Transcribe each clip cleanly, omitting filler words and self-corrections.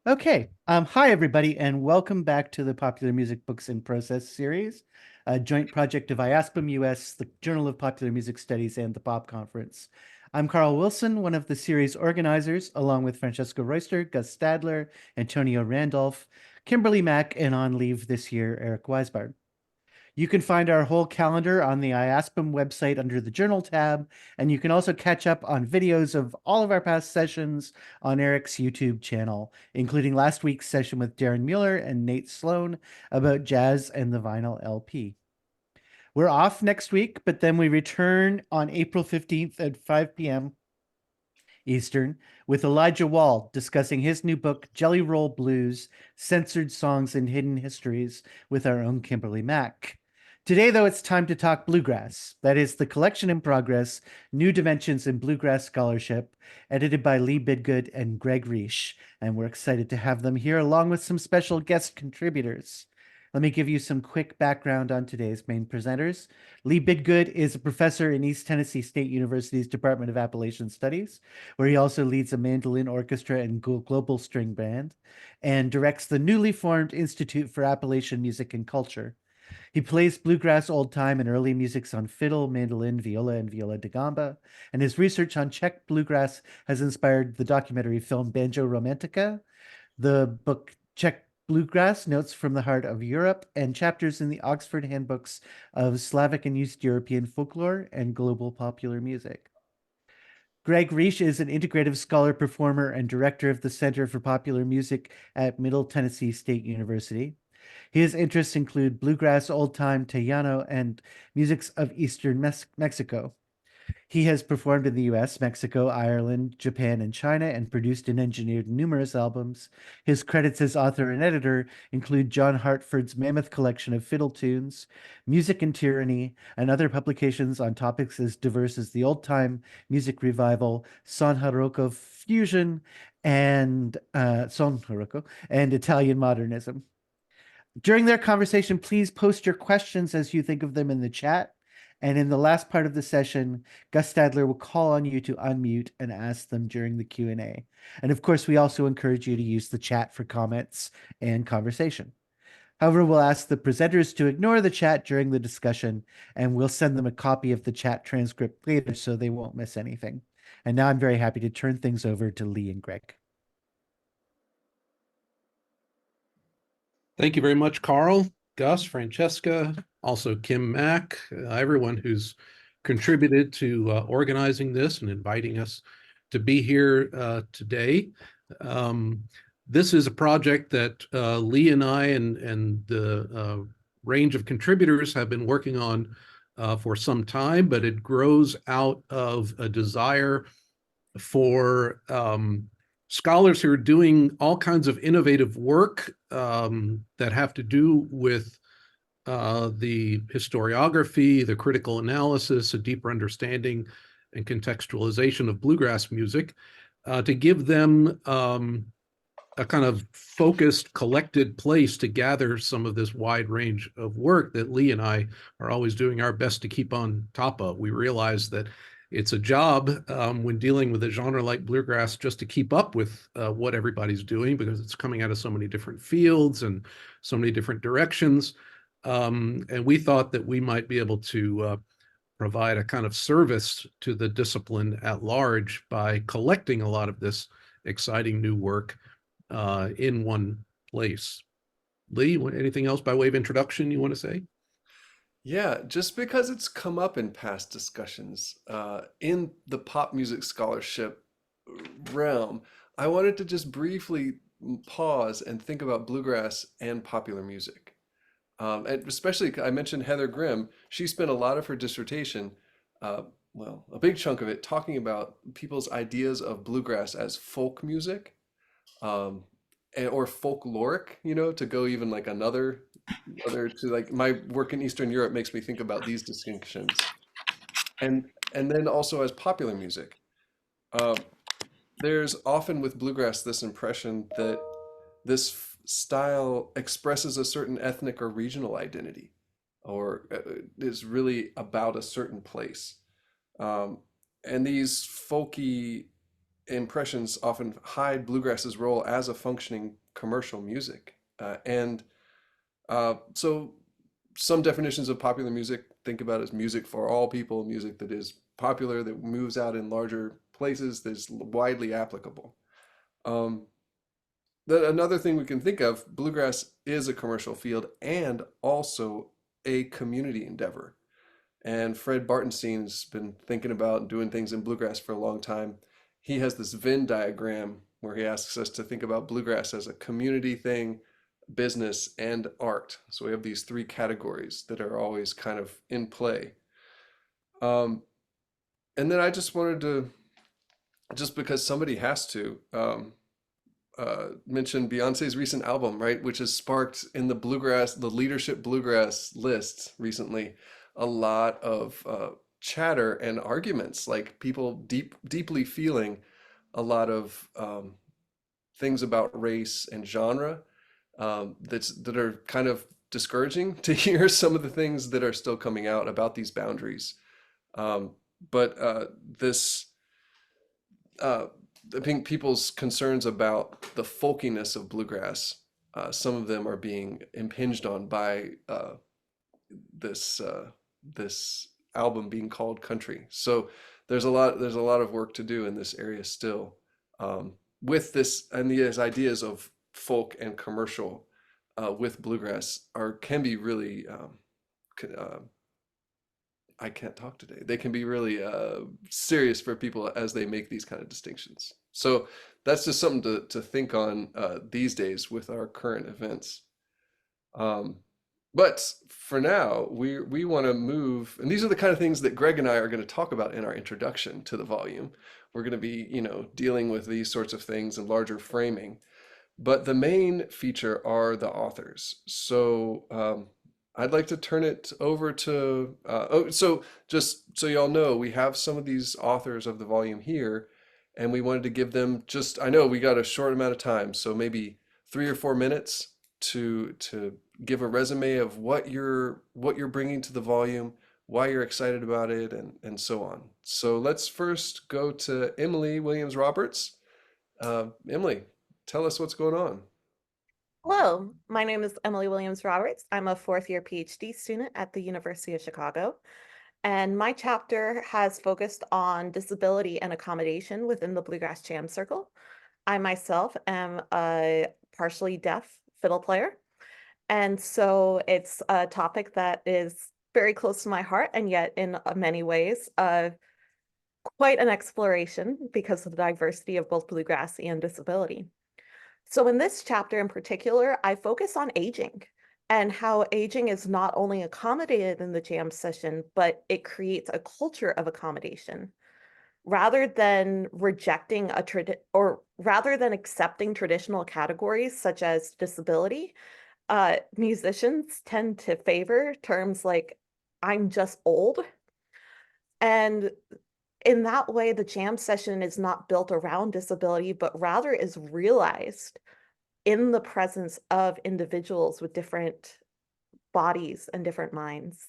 Okay. Hi, everybody, and welcome back to the Popular Music Books in Process series, a joint project of IASPM US, the Journal of Popular Music Studies, and the Pop Conference. I'm Carl Wilson, one of the series organizers, along with Francesca Royster, Gus Stadler, Antonio Randolph, Kimberly Mack, and on leave this year, Eric Weisbard. You can find our whole calendar on the IASPM website under the Journal tab, and you can also catch up on videos of all of our past sessions on Eric's YouTube channel, including last week's session with Darren Mueller and Nate Sloan about jazz and the vinyl LP. We're off next week, but then we return on April 15th at 5 p.m. Eastern with Elijah Wall discussing his new book, Jelly Roll Blues, Censored Songs and Hidden Histories, with our own Kimberly Mack. Today, though, it's time to talk bluegrass. That is the collection in progress, New Dimensions in Bluegrass Scholarship, edited by Lee Bidgood and Greg Reish. And we're excited to have them here along with some special guest contributors. Let me give you some quick background on today's main presenters. Lee Bidgood is a professor in East Tennessee State University's Department of Appalachian Studies, where he also leads a mandolin orchestra and global string band, and directs the newly formed Institute for Appalachian Music and Culture. He plays bluegrass, old time, and early musics on fiddle, mandolin, viola, and viola da gamba, and his research on Czech bluegrass has inspired the documentary film Banjo Romantica, the book Czech Bluegrass, Notes from the Heart of Europe, and chapters in the Oxford Handbooks of Slavic and East European Folklore and Global Popular Music. Greg Reish is an integrative scholar, performer, and director of the Center for Popular Music at Middle Tennessee State University. His interests include bluegrass, old time, Tejano, and musics of Eastern Mexico. He has performed in the US, Mexico, Ireland, Japan, and China, and produced and engineered numerous albums. His credits as author and editor include John Hartford's mammoth collection of fiddle tunes, Music and Tyranny, and other publications on topics as diverse as the old time music revival, Son Barocco fusion, and Son Barocco, and Italian modernism. During their conversation, please post your questions as you think of them in the chat. And in the last part of the session, Gus Stadler will call on you to unmute and ask them during the Q&A. And of course, we also encourage you to use the chat for comments and conversation. However, we'll ask the presenters to ignore the chat during the discussion, and we'll send them a copy of the chat transcript later so they won't miss anything. And now I'm very happy to turn things over to Lee and Greg. Thank you very much, Carl, Gus, Francesca, also Kim Mack, everyone who's contributed to organizing this and inviting us to be here today. This is a project that Lee and I and the range of contributors have been working on for some time, but it grows out of a desire for scholars who are doing all kinds of innovative work that have to do with the historiography, the critical analysis, a deeper understanding and contextualization of bluegrass music, to give them a kind of focused, collected place to gather some of this wide range of work that Lee and I are always doing our best to keep on top of. We realize that it's a job when dealing with a genre like bluegrass just to keep up with what everybody's doing, because it's coming out of so many different fields and so many different directions. And we thought that we might be able to provide a kind of service to the discipline at large by collecting a lot of this exciting new work in one place. Lee, anything else by way of introduction you want to say? Yeah, just because it's come up in past discussions in the pop music scholarship realm, I wanted to just briefly pause and think about bluegrass and popular music. And especially, I mentioned Heather Grimm. She spent a lot of her dissertation, well, a big chunk of it, talking about people's ideas of bluegrass as folk music, um, or folkloric, to go even like other to like my work in Eastern Europe makes me think about these distinctions. And then also as popular music. Uh, there's often with bluegrass this impression that style expresses a certain ethnic or regional identity, or is really about a certain place. And these folky impressions often hide bluegrass's role as a functioning commercial music. So some definitions of popular music think about as music for all people, music that is popular, that moves out in larger places, that's widely applicable. Um, Another thing we can think of, bluegrass is a commercial field and also a community endeavor. And Fred Bartenstein's been thinking about doing things in bluegrass for a long time. He has this Venn diagram where he asks us to think about bluegrass as a community thing, business, and art. So we have these three categories that are always kind of in play. Um, and then I just wanted to, just because somebody has to, mention Beyonce's recent album, right, which has sparked in the leadership bluegrass list recently, a lot of chatter and arguments, like people deeply feeling a lot of things about race and genre that are kind of discouraging to hear some of the things that are still coming out about these boundaries. Um, but this I think people's concerns about the folkiness of bluegrass, some of them are being impinged on by this this album being called country. So there's a lot of work to do in this area still, with this, and these ideas of folk and commercial with bluegrass are can be really I can't talk today. They can be really serious for people as they make these kind of distinctions. So that's just something to think on these days with our current events. Um, but for now, we want to move, and these are the kind of things that Greg and I are going to talk about in our introduction to the volume. We're going to be, dealing with these sorts of things in larger framing. But the main feature are the authors. So I'd like to turn it over to, so just so y'all know, we have some of these authors of the volume here, and we wanted to give them just, I know we got a short amount of time, so maybe 3 or 4 minutes to give a resume of what you're bringing to the volume, why you're excited about it, and so on. So let's first go to Emily Williams Roberts. Emily, tell us what's going on. Hello, my name is Emily Williams Roberts. I'm a fourth year PhD student at the University of Chicago, and my chapter has focused on disability and accommodation within the Bluegrass Jam Circle. I myself am a partially deaf fiddle player, and so it's a topic that is very close to my heart, and yet in many ways, quite an exploration because of the diversity of both bluegrass and disability. So in this chapter in particular, I focus on aging and how aging is not only accommodated in the jam session, but it creates a culture of accommodation. Rather than rather than accepting traditional categories such as disability, musicians tend to favor terms like "I'm just old," and in that way, the jam session is not built around disability, but rather is realized in the presence of individuals with different bodies and different minds.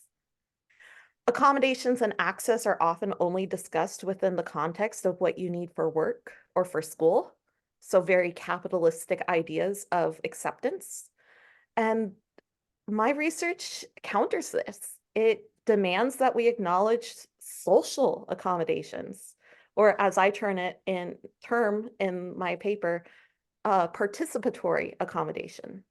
Accommodations and access are often only discussed within the context of what you need for work or for school. So very capitalistic ideas of acceptance. And my research counters this. It demands that we acknowledge social accommodations, or as I term in my paper, participatory accommodation.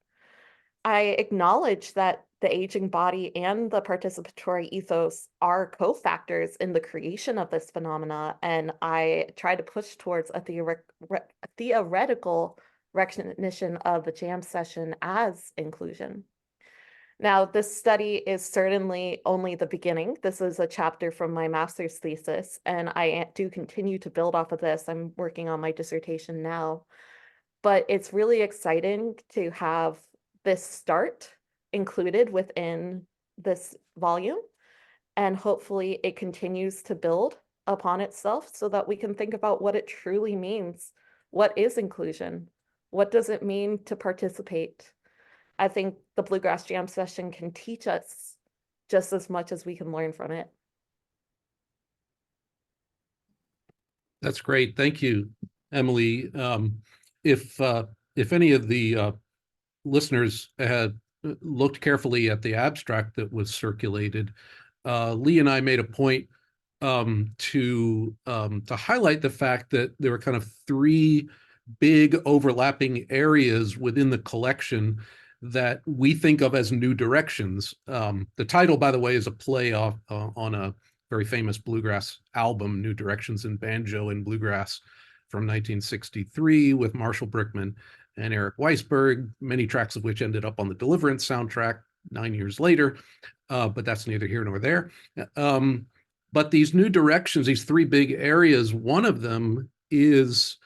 I acknowledge that the aging body and the participatory ethos are cofactors in the creation of this phenomena, and I try to push towards a theoretical recognition of the jam session as inclusion. Now, this study is certainly only the beginning. This is a chapter from my master's thesis, and I do continue to build off of this. I'm working on my dissertation now. But it's really exciting to have this start included within this volume. And hopefully it continues to build upon itself so that we can think about what it truly means. What is inclusion? What does it mean to participate? I think the Bluegrass Jam Session can teach us just as much as we can learn from it. That's great. Thank you. Emily. If any of the listeners had looked carefully at the abstract that was circulated, Lee and I made a point to highlight the fact that there were kind of three big overlapping areas within the collection that we think of as new directions. The title, by the way, is a play off on a very famous bluegrass album, New Directions in Banjo and Bluegrass, from 1963 with Marshall Brickman and Eric Weisberg, many tracks of which ended up on the Deliverance soundtrack 9 years later, but that's neither here nor there. But these new directions, these three big areas, one of them is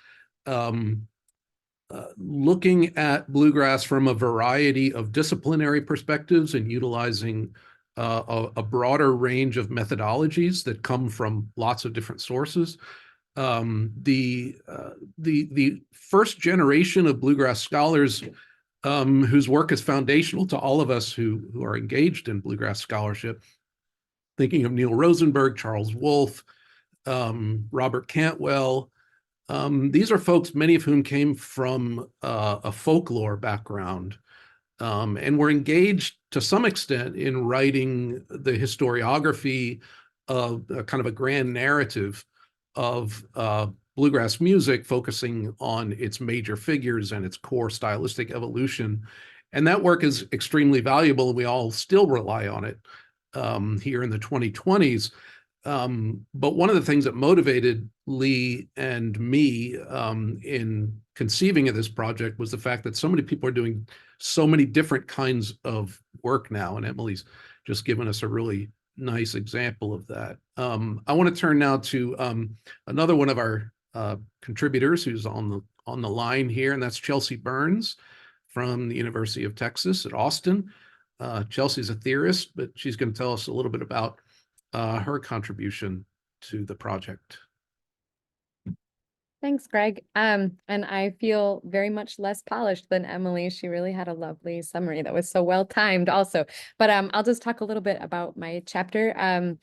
looking at bluegrass from a variety of disciplinary perspectives and utilizing a broader range of methodologies that come from lots of different sources. The first generation of bluegrass scholars whose work is foundational to all of us who are engaged in bluegrass scholarship, thinking of Neil Rosenberg, Charles Wolfe, Robert Cantwell. These are folks, many of whom came from a folklore background and were engaged to some extent in writing the historiography of kind of a grand narrative of bluegrass music, focusing on its major figures and its core stylistic evolution. And that work is extremely valuable, and we all still rely on it here in the 2020s. But one of the things that motivated Lee and me in conceiving of this project was the fact that so many people are doing so many different kinds of work now, and Emily's just given us a really nice example of that. I want to turn now to another one of our contributors who's on the line here, and that's Chelsea Burns from the University of Texas at Austin. Chelsea's a theorist, but she's going to tell us a little bit about her contribution to the project. Thanks, Greg. And I feel very much less polished than Emily. She really had a lovely summary that was so well timed also. But I'll just talk a little bit about my chapter.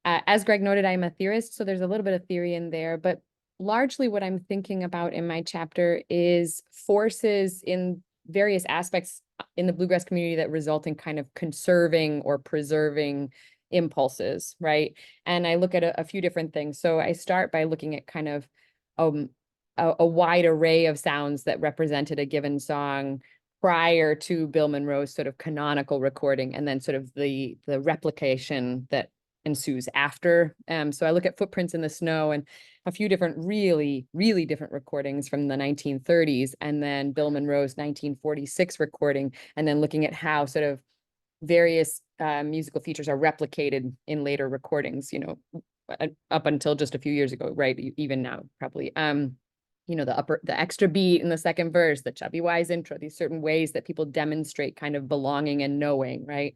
As Greg noted, I'm a theorist, so there's a little bit of theory in there, but largely what I'm thinking about in my chapter is forces in various aspects in the bluegrass community that result in kind of conserving or preserving impulses, right? And I look at a few different things. So I start by looking at kind of a wide array of sounds that represented a given song prior to Bill Monroe's sort of canonical recording, and then sort of the replication that ensues after. So I look at Footprints in the Snow and a few different really different recordings from the 1930s, and then Bill Monroe's 1946 recording, and then looking at how sort of various musical features are replicated in later recordings, you know, up until just a few years ago, right? Even now, probably. You know, the extra beat in the second verse, the chubby wise intro, these certain ways that people demonstrate kind of belonging and knowing, right?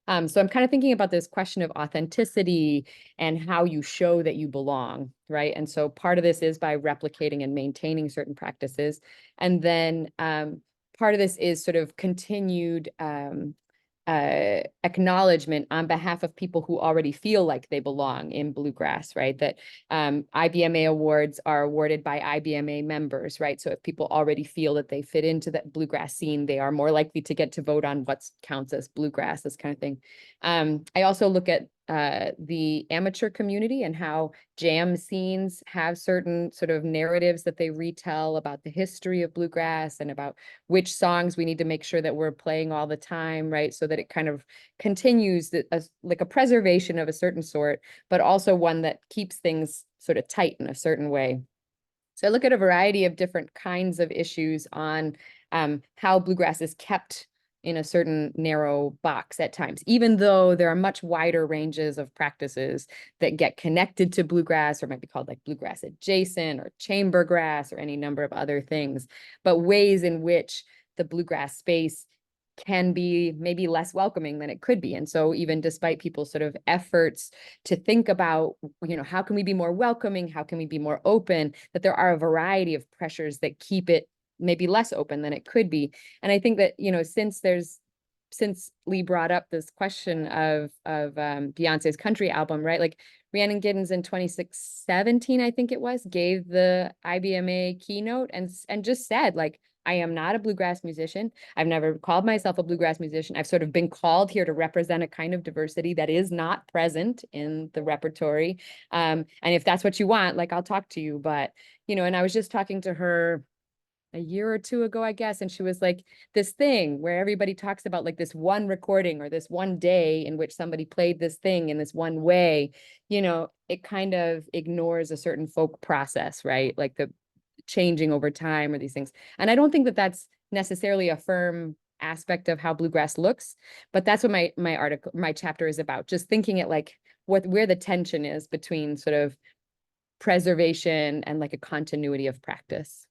So I'm kind of thinking about this question of authenticity and how you show that you belong, right? And so part of this is by replicating and maintaining certain practices. And then part of this is sort of continued acknowledgement on behalf of people who already feel like they belong in bluegrass, right? That IBMA awards are awarded by IBMA members, right? So if people already feel that they fit into that bluegrass scene, they are more likely to get to vote on what counts as bluegrass, this kind of thing. I also look at the amateur community and how jam scenes have certain sort of narratives that they retell about the history of bluegrass and about which songs we need to make sure that we're playing all the time, right? So that it kind of continues like a preservation of a certain sort, but also one that keeps things sort of tight in a certain way. So I look at a variety of different kinds of issues on how bluegrass is kept in a certain narrow box at times, even though there are much wider ranges of practices that get connected to bluegrass, or might be called like bluegrass adjacent or chamber grass or any number of other things, but ways in which the bluegrass space can be maybe less welcoming than it could be. And so even despite people's sort of efforts to think about, you know, how can we be more welcoming? How can we be more open? That there are a variety of pressures that keep it maybe less open than it could be. And I think that, you know, since there's since Lee brought up this question of Beyonce's country album, right? Like Rhiannon Giddens in 2017, I think it was, gave the IBMA keynote and just said, like, I am not a bluegrass musician. I've never called myself a bluegrass musician. I've sort of been called here to represent a kind of diversity that is not present in the repertory. And if that's what you want, like, I'll talk to you. But, you know, and I was just talking to her a year or two ago, I guess. And she was like, this thing where everybody talks about like this one recording or this one day in which somebody played this thing in this one way, you know, it kind of ignores a certain folk process, right? Like the changing over time or these things. And I don't think that that's necessarily a firm aspect of how bluegrass looks, but that's what my chapter is about. Just thinking it like where the tension is between sort of preservation and like a continuity of practice.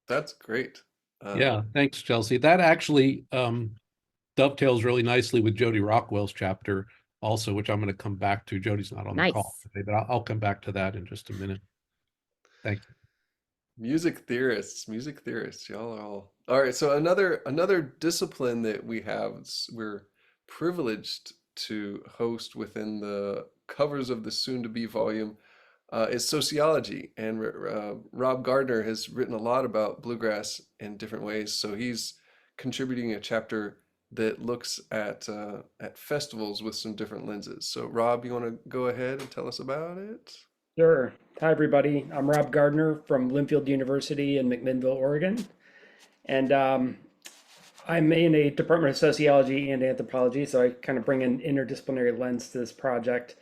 That's great. Yeah, thanks, Chelsea. That actually dovetails really nicely with Jody Rockwell's chapter also, which I'm going to come back to. Jody's not on the call today, but I'll come back to that in just a minute. Thank you. Music theorists, y'all are all right. So another discipline that we're privileged to host within the covers of the soon-to-be volume is sociology. And Rob Gardner has written a lot about bluegrass in different ways. So he's contributing a chapter that looks at festivals with some different lenses. So Rob, you want to go ahead and tell us about it? Sure. Hi, everybody. I'm Rob Gardner from Linfield University in McMinnville, Oregon. And I'm in a Department of Sociology and Anthropology, so I kind of bring an interdisciplinary lens to this project.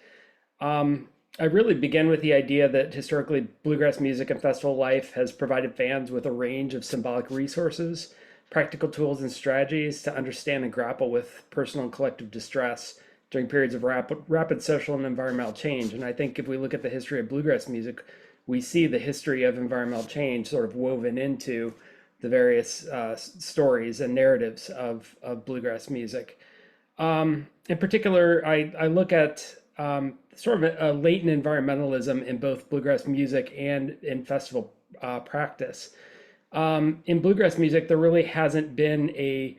I really begin with the idea that historically bluegrass music and festival life has provided fans with a range of symbolic resources, practical tools, and strategies to understand and grapple with personal and collective distress during periods of rapid social and environmental change. And I think if we look at the history of bluegrass music, we see the history of environmental change sort of woven into the various stories and narratives of bluegrass music. In particular, I look at sort of a latent environmentalism in both bluegrass music and in festival practice. In bluegrass music, there really hasn't been a,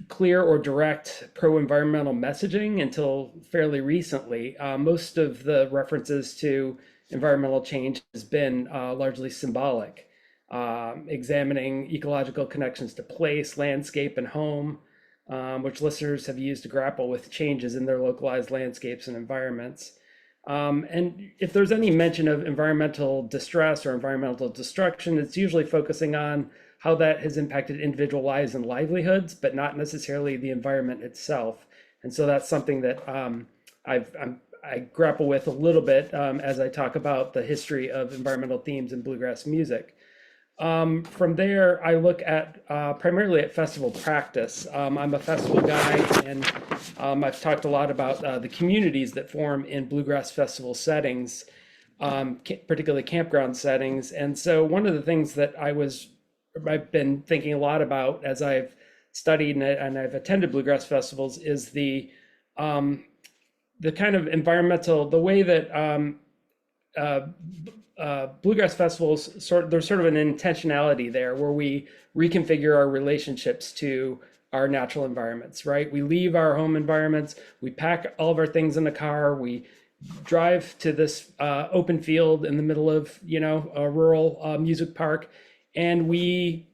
clear or direct pro-environmental messaging until fairly recently. Most of the references to environmental change has been largely symbolic, examining ecological connections to place, landscape, and home, which listeners have used to grapple with changes in their localized landscapes and environments. And if there's any mention of environmental distress or environmental destruction, it's usually focusing on how that has impacted individual lives and livelihoods, but not necessarily the environment itself. And so that's something that I grapple with a little bit as I talk about the history of environmental themes in bluegrass music. From there, I look at primarily at festival practice. I'm a festival guy, and I've talked a lot about the communities that form in bluegrass festival settings, particularly campground settings. And so one of the things that I've been thinking a lot about as I've studied and I've attended bluegrass festivals is the kind of environmental, the way that bluegrass festivals there's sort of an intentionality there where we reconfigure our relationships to our natural environments, right? We leave our home environments, we pack all of our things in the car, we drive to this open field in the middle of a rural music park, and we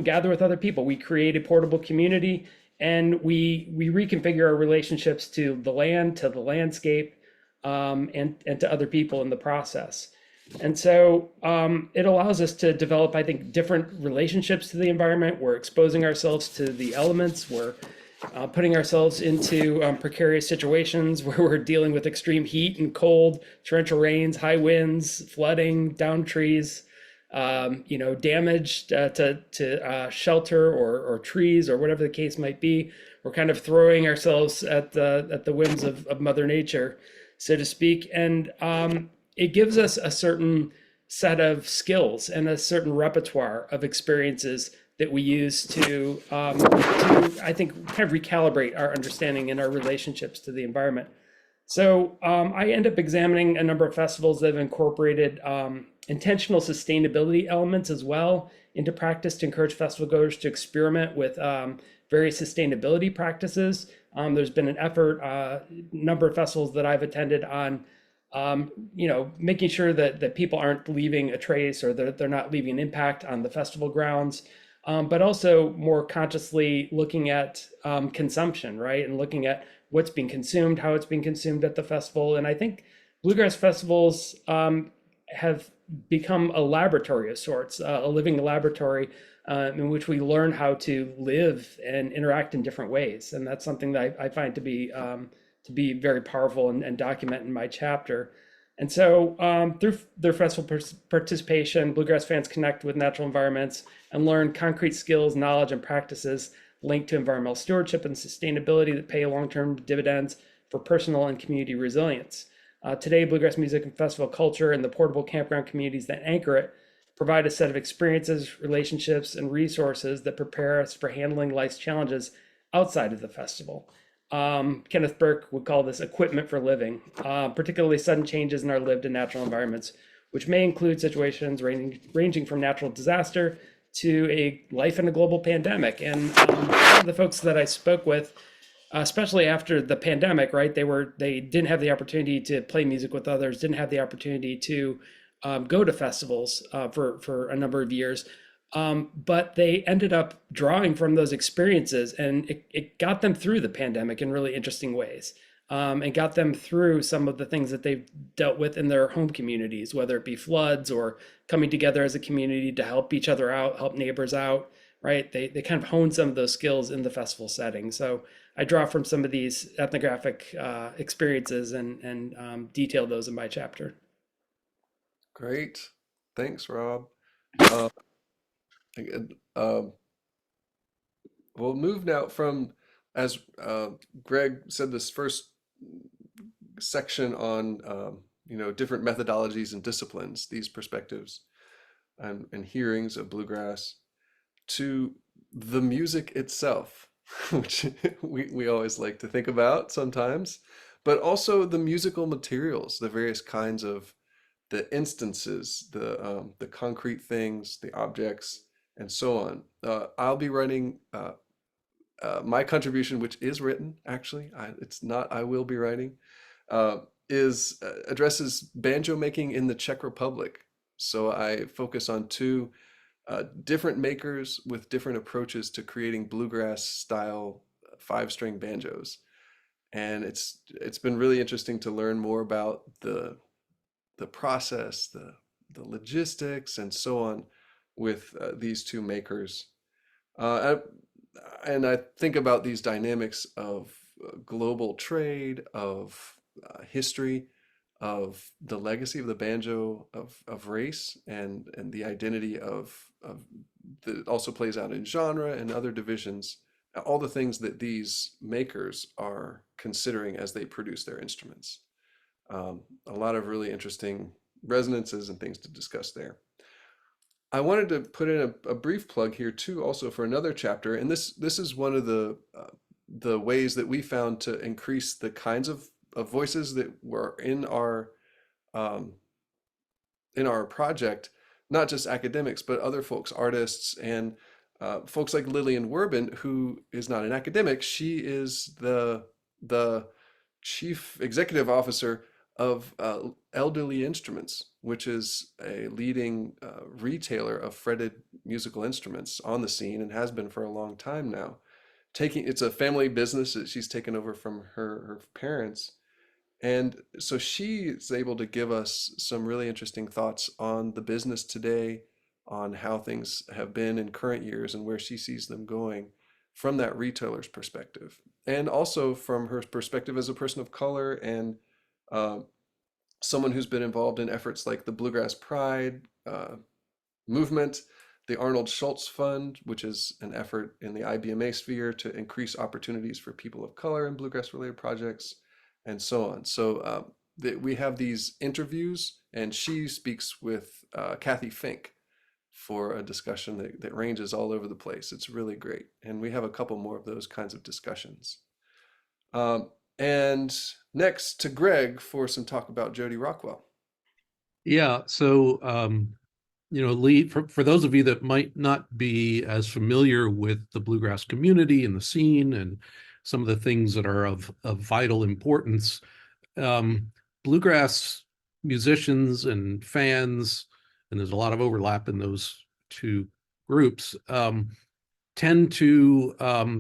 gather with other people. We create a portable community, and we reconfigure our relationships to the land, to the landscape, and to other people in the process. And so it allows us to develop, I think, different relationships to the environment. We're exposing ourselves to the elements. We're putting ourselves into precarious situations where we're dealing with extreme heat and cold, torrential rains, high winds, flooding, downed trees, damage to shelter or trees or whatever the case might be. We're kind of throwing ourselves at the whims of Mother Nature, so to speak. And it gives us a certain set of skills and a certain repertoire of experiences that we use to I think, kind of recalibrate our understanding and our relationships to the environment. So I end up examining a number of festivals that have incorporated intentional sustainability elements as well into practice to encourage festival goers to experiment with various sustainability practices. There's been an effort, a number of festivals that I've attended on making sure that people aren't leaving a trace or that they're not leaving an impact on the festival grounds, but also more consciously looking at consumption, right? And looking at what's being consumed, how it's being consumed at the festival. And I think bluegrass festivals have become a laboratory of sorts, a living laboratory in which we learn how to live and interact in different ways. And that's something that I find to be very powerful and document in my chapter. And so through their festival participation, bluegrass fans connect with natural environments and learn concrete skills, knowledge, and practices linked to environmental stewardship and sustainability that pay long-term dividends for personal and community resilience. Today, bluegrass music and festival culture and the portable campground communities that anchor it provide a set of experiences, relationships, and resources that prepare us for handling life's challenges outside of the festival. Kenneth Burke would call this equipment for living, particularly sudden changes in our lived and natural environments, which may include situations ranging from natural disaster to a life in a global pandemic. And the folks that I spoke with, especially after the pandemic, right, they didn't have the opportunity to play music with others, didn't have the opportunity to go to festivals for a number of years. But they ended up drawing from those experiences, and it got them through the pandemic in really interesting ways, and got them through some of the things that they've dealt with in their home communities, whether it be floods or coming together as a community to help each other out, help neighbors out, right? They kind of honed some of those skills in the festival setting. So I draw from some of these ethnographic experiences and detail those in my chapter. Great. Thanks, Rob. We'll move now from, as Greg said, this first section on different methodologies and disciplines, these perspectives and hearings of bluegrass, to the music itself, which we always like to think about sometimes, but also the musical materials, the various kinds of the instances, the concrete things, the objects, and so on. I'll be writing my contribution, which is written, actually. It's not I will be writing, addresses banjo making in the Czech Republic. So I focus on two different makers with different approaches to creating bluegrass style 5-string banjos. And it's been really interesting to learn more about the process, the logistics, and so on with these two makers. And I think about these dynamics of global trade, of history, of the legacy of the banjo, of race, and the identity of that also plays out in genre and other divisions, all the things that these makers are considering as they produce their instruments. A lot of really interesting resonances and things to discuss there. I wanted to put in a brief plug here too, also for another chapter, and this is one of the ways that we found to increase the kinds of voices that were in our project, not just academics, but other folks, artists, and folks like Lillian Werbin, who is not an academic. She is the chief executive officer of Elderly Instruments, which is a leading retailer of fretted musical instruments on the scene and has been for a long time now. It's a family business that she's taken over from her parents. And so she is able to give us some really interesting thoughts on the business today, on how things have been in current years and where she sees them going from that retailer's perspective. And also from her perspective as a person of color and someone who's been involved in efforts like the Bluegrass Pride movement, the Arnold Schultz Fund, which is an effort in the IBMA sphere to increase opportunities for people of color in bluegrass-related projects, and so on. So we have these interviews, and she speaks with Kathy Fink for a discussion that ranges all over the place. It's really great. And we have a couple more of those kinds of discussions. And next to Greg for some talk about Jody Rockwell. Yeah, so Lee, for those of you that might not be as familiar with the bluegrass community and the scene and some of the things that are of vital importance, bluegrass musicians and fans, and there's a lot of overlap in those two groups, tend to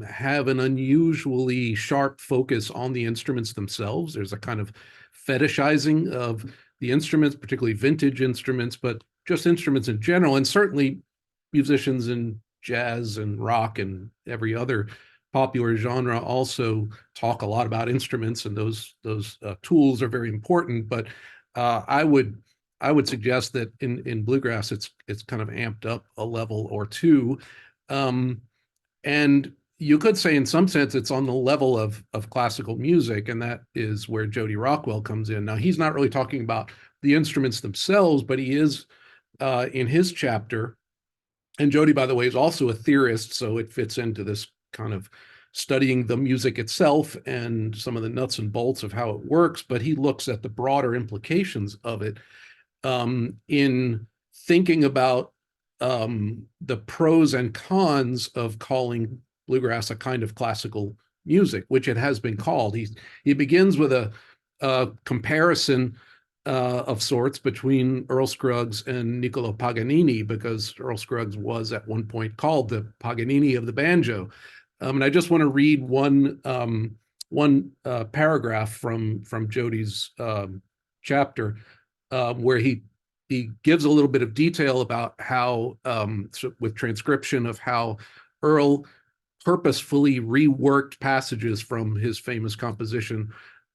have an unusually sharp focus on the instruments themselves. There's a kind of fetishizing of the instruments, particularly vintage instruments, but just instruments in general, and certainly musicians in jazz and rock and every other popular genre also talk a lot about instruments, and those tools are very important. But I would suggest that in bluegrass it's kind of amped up a level or two, and you could say in some sense it's on the level of classical music, and that is where Jody Rockwell comes in. Now, he's not really talking about the instruments themselves, but he is in his chapter. And Jody, by the way, is also a theorist, so it fits into this kind of studying the music itself and some of the nuts and bolts of how it works, but he looks at the broader implications of it in thinking about the pros and cons of calling bluegrass a kind of classical music, which it has been called. He begins with a comparison of sorts between Earl Scruggs and Niccolo Paganini, because Earl Scruggs was at one point called the Paganini of the banjo. And I just want to read one paragraph from Jody's chapter, where he gives a little bit of detail about how, with transcription of how Earl purposefully reworked passages from his famous composition,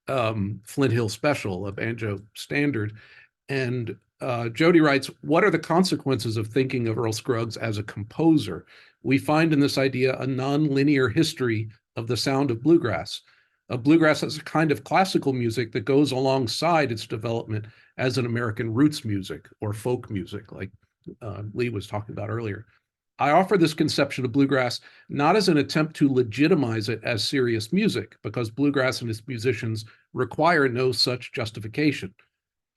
Flint Hill Special, a banjo standard. And Jody writes, "What are the consequences of thinking of Earl Scruggs as a composer? We find in this idea a non-linear history of the sound of bluegrass. Bluegrass is a kind of classical music that goes alongside its development as an American roots music or folk music, like Lee was talking about earlier. I offer this conception of bluegrass not as an attempt to legitimize it as serious music, because bluegrass and its musicians require no such justification.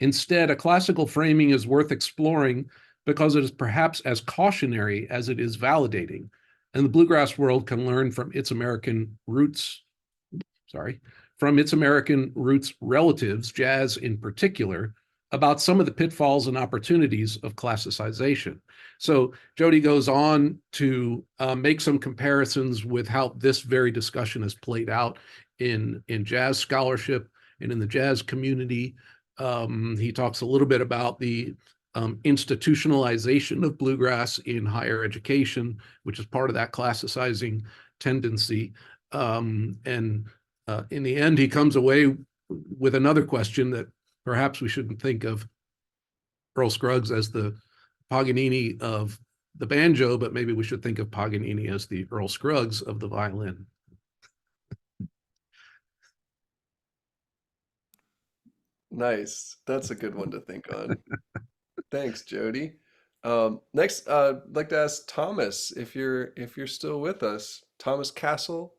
Instead, a classical framing is worth exploring because it is perhaps as cautionary as it is validating, and the bluegrass world can learn from its American roots relatives, jazz in particular, about some of the pitfalls and opportunities of classicization." So Jody goes on to make some comparisons with how this very discussion has played out in jazz scholarship and in the jazz community. He talks a little bit about the institutionalization of bluegrass in higher education, which is part of that classicizing tendency. And in the end, he comes away with another question, that perhaps we shouldn't think of Earl Scruggs as the Paganini of the banjo, but maybe we should think of Paganini as the Earl Scruggs of the violin. Nice. That's a good one to think on. Thanks, Jody. Next, I'd like to ask Thomas if you're still with us. Thomas Castle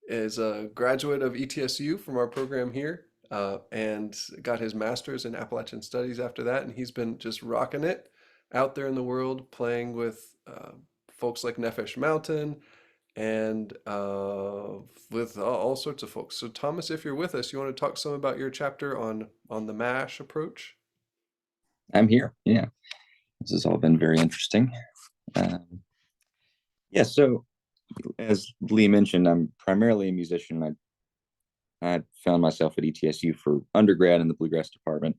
is a graduate of ETSU from our program here, and got his master's in Appalachian Studies after that, and he's been just rocking it out there in the world, playing with folks like Nefesh Mountain and with all sorts of folks. So Thomas, if you're with us, you want to talk some about your chapter on the MASH approach? I'm here. Yeah, this has all been very interesting. Yeah, so as Lee mentioned, I'm primarily a musician. I found myself at ETSU for undergrad in the bluegrass department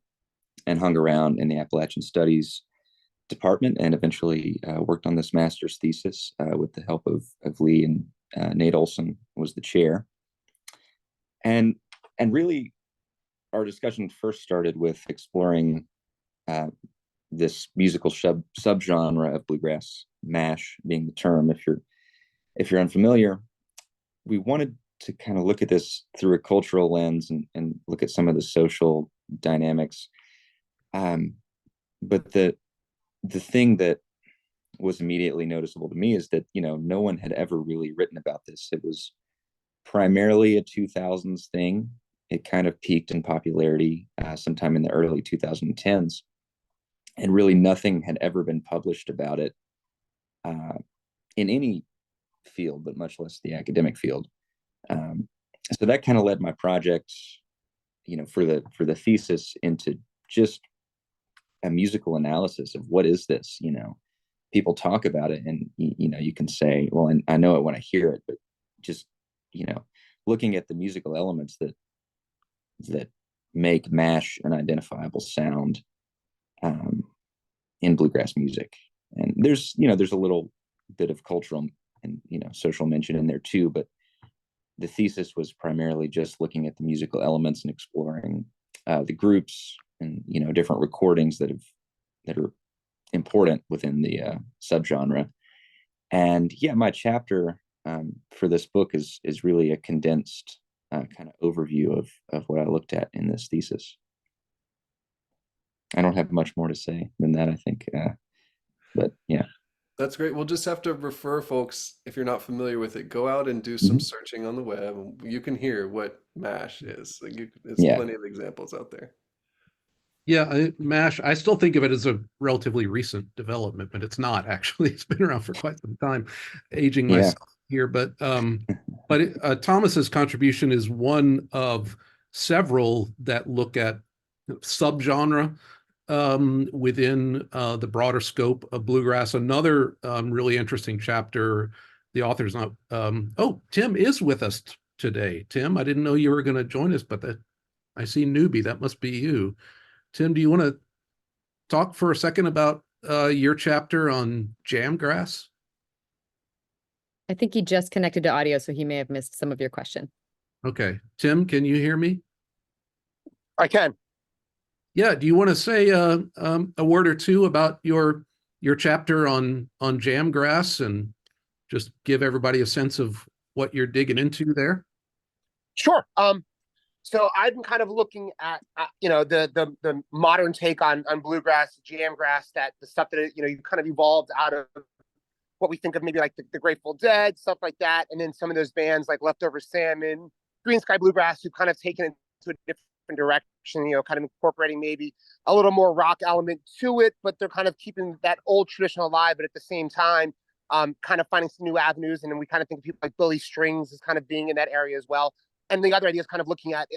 and hung around in the Appalachian Studies department, and eventually worked on this master's thesis with the help of Lee, and Nate Olson was the chair. And really, our discussion first started with exploring this musical subgenre of bluegrass, MASH being the term. If you're unfamiliar, we wanted to kind of look at this through a cultural lens and look at some of the social dynamics. But the thing that was immediately noticeable to me is that, no one had ever really written about this. It was primarily a 2000s thing. It kind of peaked in popularity sometime in the early 2010s. and really nothing had ever been published about it in any field, but much less the academic field. So that kind of led my project, for the thesis, into just a musical analysis of what is this. People talk about it, and you can say, well, I know it when I hear it, but just looking at the musical elements that make MASH an identifiable sound in bluegrass music. And there's a little bit of cultural and social mention in there too, but the thesis was primarily just looking at the musical elements and exploring the groups and different recordings that are important within the subgenre. And yeah, my chapter for this book is really a condensed kind of overview of what I looked at in this thesis. I don't have much more to say than that, I think, but yeah. That's great. We'll just have to refer folks, if you're not familiar with it, go out and do some searching on the web. You can hear what MASH is. There's plenty of examples out there. Yeah, MASH, I still think of it as a relatively recent development, but it's not actually. It's been around for quite some time, aging myself here. But Thomas's contribution is one of several that look at subgenre within the broader scope of bluegrass. Another really interesting chapter, the author's not, Tim is with us today. Tim, I didn't know you were going to join us, but I see newbie, that must be you. Tim, do you want to talk for a second about your chapter on jamgrass? I think he just connected to audio, so he may have missed some of your question. Okay. Tim, can you hear me? I can. Yeah. Do you want to say a word or two about your chapter on jamgrass and just give everybody a sense of what you're digging into there? Sure. So I've been kind of looking at the modern take on bluegrass, jamgrass, that the stuff that you kind of evolved out of what we think of maybe like the Grateful Dead, stuff like that, and then some of those bands like Leftover Salmon, Green Sky Bluegrass, who've kind of taken it to a different direction, kind of incorporating maybe a little more rock element to it, but they're kind of keeping that old tradition alive, but at the same time, kind of finding some new avenues. And then we kind of think of people like Billy Strings as kind of being in that area as well. And the other idea is kind of looking at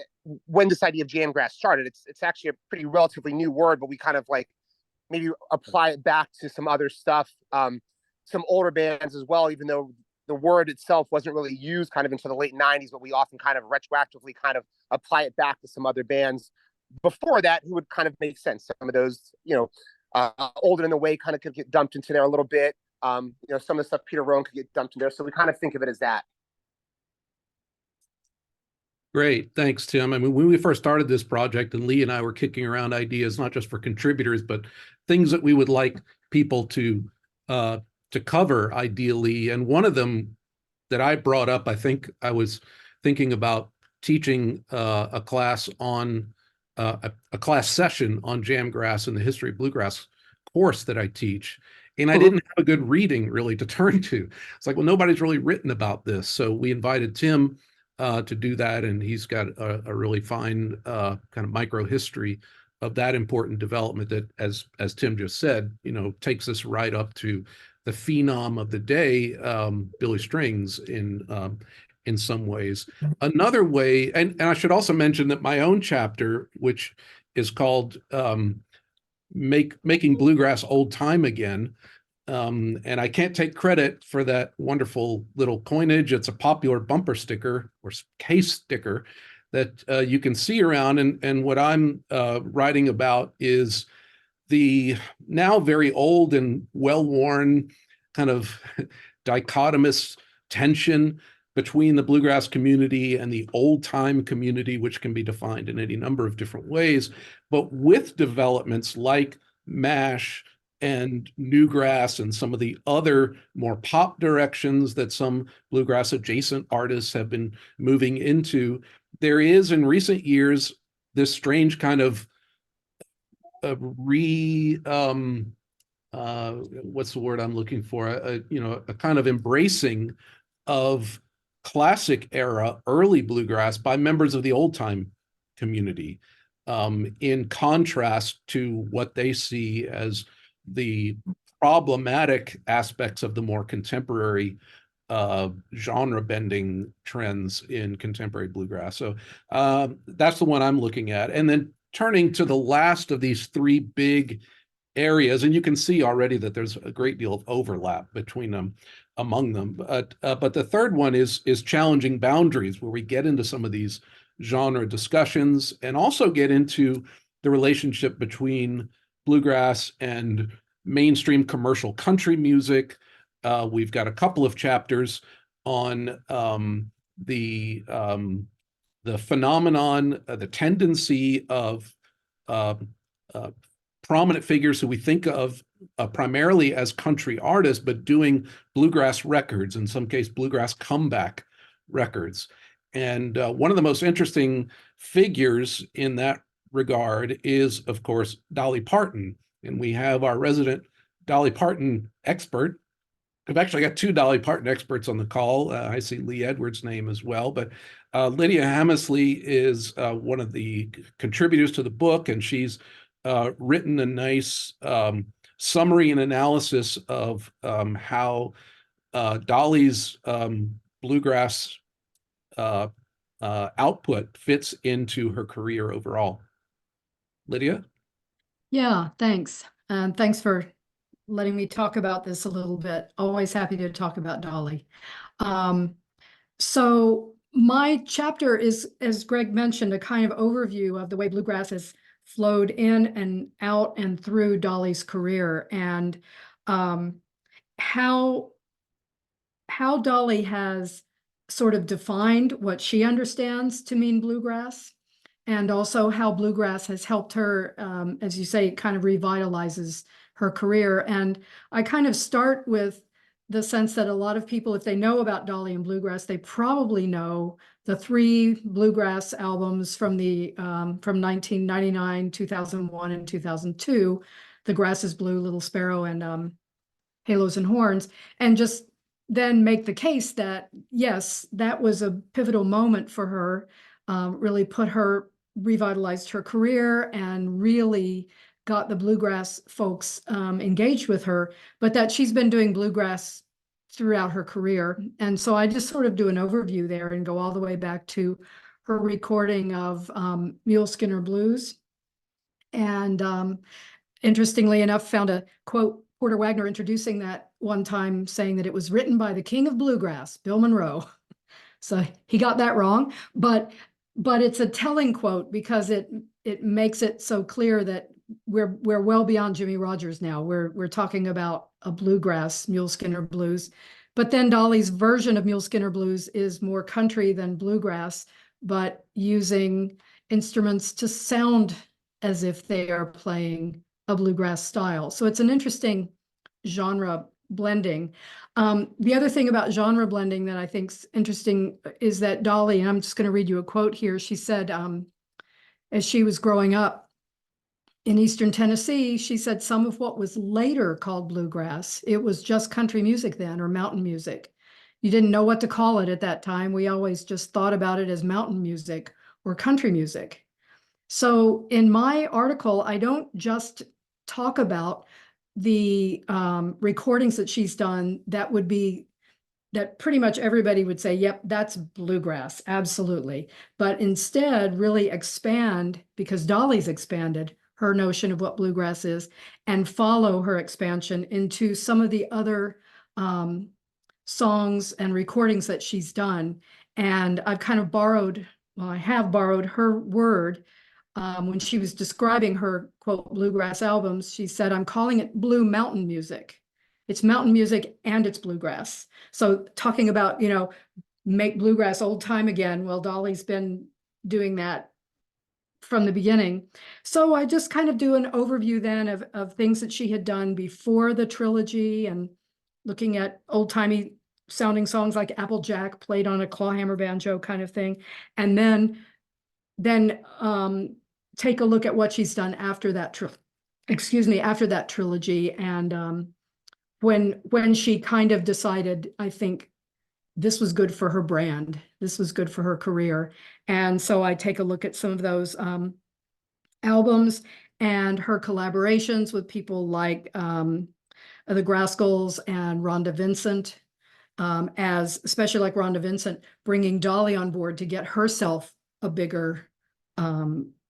when this idea of jamgrass started. It's actually a pretty relatively new word, but we kind of like maybe apply it back to some other stuff, some older bands as well, even though the word itself wasn't really used kind of into the late 90s, but we often kind of retroactively kind of apply it back to some other bands before that who would kind of make sense. Some of those, Older in the Way kind of could get dumped into there a little bit. Some of the stuff Peter Rowan could get dumped in there. So we kind of think of it as that. Great. Thanks, Tim. I mean, when we first started this project, and Lee and I were kicking around ideas, not just for contributors, but things that we would like people to cover ideally. And one of them that I brought up, I think I was thinking about teaching a class on a class session on jamgrass and the history of bluegrass course that I teach. And I didn't have a good reading really to turn to. It's like, well, nobody's really written about this. So we invited Tim to do that, and he's got a really fine kind of micro history of that important development that, as Tim just said, takes us right up to the phenom of the day, Billy Strings, in some ways. Another way, and I should also mention that my own chapter, which is called Making Bluegrass Old Time Again, and I can't take credit for that wonderful little coinage. It's a popular bumper sticker or case sticker that you can see around. And what I'm writing about is the now very old and well-worn kind of dichotomous tension between the bluegrass community and the old-time community, which can be defined in any number of different ways. But with developments like MASH and newgrass and some of the other more pop directions that some bluegrass adjacent artists have been moving into, there is in recent years this strange kind of what's the word I'm looking for? A kind of embracing of classic era early bluegrass by members of the old time community. in contrast to what they see as the problematic aspects of the more contemporary genre bending trends in contemporary bluegrass. So that's the one I'm looking at. And then turning to the last of these three big areas, and you can see already that there's a great deal of overlap between them, among them. But the third one is challenging boundaries, where we get into some of these genre discussions and also get into the relationship between bluegrass and mainstream commercial country music. We've got a couple of chapters on the phenomenon, the tendency of prominent figures who we think of primarily as country artists, but doing bluegrass records, in some case, bluegrass comeback records. And one of the most interesting figures in that regard is, of course, Dolly Parton. And we have our resident Dolly Parton expert. We've actually got two Dolly Parton experts on the call. I see Lee Edwards' name as well, but Lydia Hammersley is one of the contributors to the book, and she's written a nice summary and analysis of how Dolly's bluegrass output fits into her career overall. Lydia? Yeah, thanks. And thanks for letting me talk about this a little bit. Always happy to talk about Dolly. So my chapter is, as Greg mentioned, a kind of overview of the way bluegrass has flowed in and out and through Dolly's career, and how Dolly has sort of defined what she understands to mean bluegrass, and also how bluegrass has helped her, as you say, kind of revitalizes her career. And I kind of start with the sense that a lot of people, if they know about Dolly and bluegrass, they probably know the three bluegrass albums from 1999, 2001, and 2002, The Grass is Blue, Little Sparrow, and Halos and Horns, and just then make the case that, yes, that was a pivotal moment for her, really revitalized her career and really got the bluegrass folks engaged with her, but that she's been doing bluegrass throughout her career. And so I just sort of do an overview there and go all the way back to her recording of Mule Skinner Blues. And interestingly enough, found a quote, Porter Wagner introducing that one time, saying that it was written by the king of bluegrass, Bill Monroe. So he got that wrong, but it's a telling quote because it makes it so clear that we're well beyond Jimmy Rogers now. We're talking about a bluegrass Mule Skinner Blues, but then Dolly's version of Mule Skinner Blues is more country than bluegrass, but using instruments to sound as if they are playing a bluegrass style. So it's an interesting genre blending. The other thing about genre blending that I think is interesting is that Dolly, and I'm just going to read you a quote here. She said, as she was growing up in Eastern Tennessee, she said some of what was later called bluegrass, it was just country music then, or mountain music. You didn't know what to call it at that time. We always just thought about it as mountain music or country music. So in my article, I don't just talk about the recordings that she's done that pretty much everybody would say, yep, that's bluegrass, absolutely. But instead really expand, because Dolly's expanded her notion of what bluegrass is, and follow her expansion into some of the other songs and recordings that she's done. And I've kind of I have borrowed her word. When she was describing her, quote, bluegrass albums, she said, I'm calling it blue mountain music. It's mountain music and it's bluegrass. So talking about, make bluegrass old time again. Well, Dolly's been doing that from the beginning. So I just kind of do an overview then of things that she had done before the trilogy, and looking at old timey sounding songs like Applejack played on a clawhammer banjo kind of thing. And then take a look at what she's done after that trilogy. And when she kind of decided, I think this was good for her brand, this was good for her career. And so I take a look at some of those albums and her collaborations with people like the Grascals and Rhonda Vincent, as especially like Rhonda Vincent, bringing Dolly on board to get herself a bigger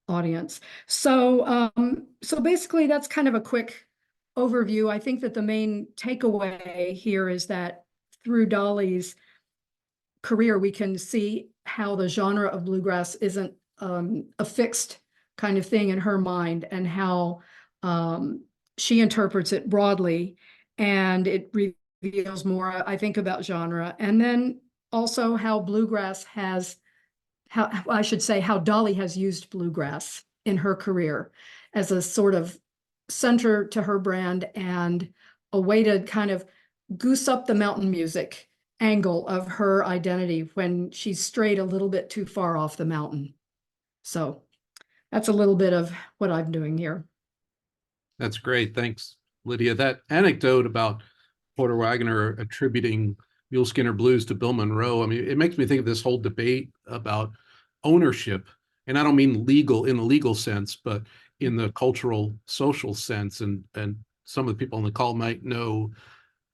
audience. So basically that's kind of a quick overview. I think that the main takeaway here is that through Dolly's career, we can see how the genre of bluegrass isn't a fixed kind of thing in her mind, and how she interprets it broadly, and it reveals more, I think, about genre. And then also how bluegrass has, how I should say, how Dolly has used bluegrass in her career as a sort of center to her brand and a way to kind of goose up the mountain music angle of her identity when she's strayed a little bit too far off the mountain. So that's a little bit of what I'm doing here. That's great. Thanks, Lydia. That anecdote about Porter Wagoner attributing Mule Skinner Blues to Bill Monroe, I mean, it makes me think of this whole debate about ownership. And I don't mean legal in a legal sense, but in the cultural, social sense. And some of the people on the call might know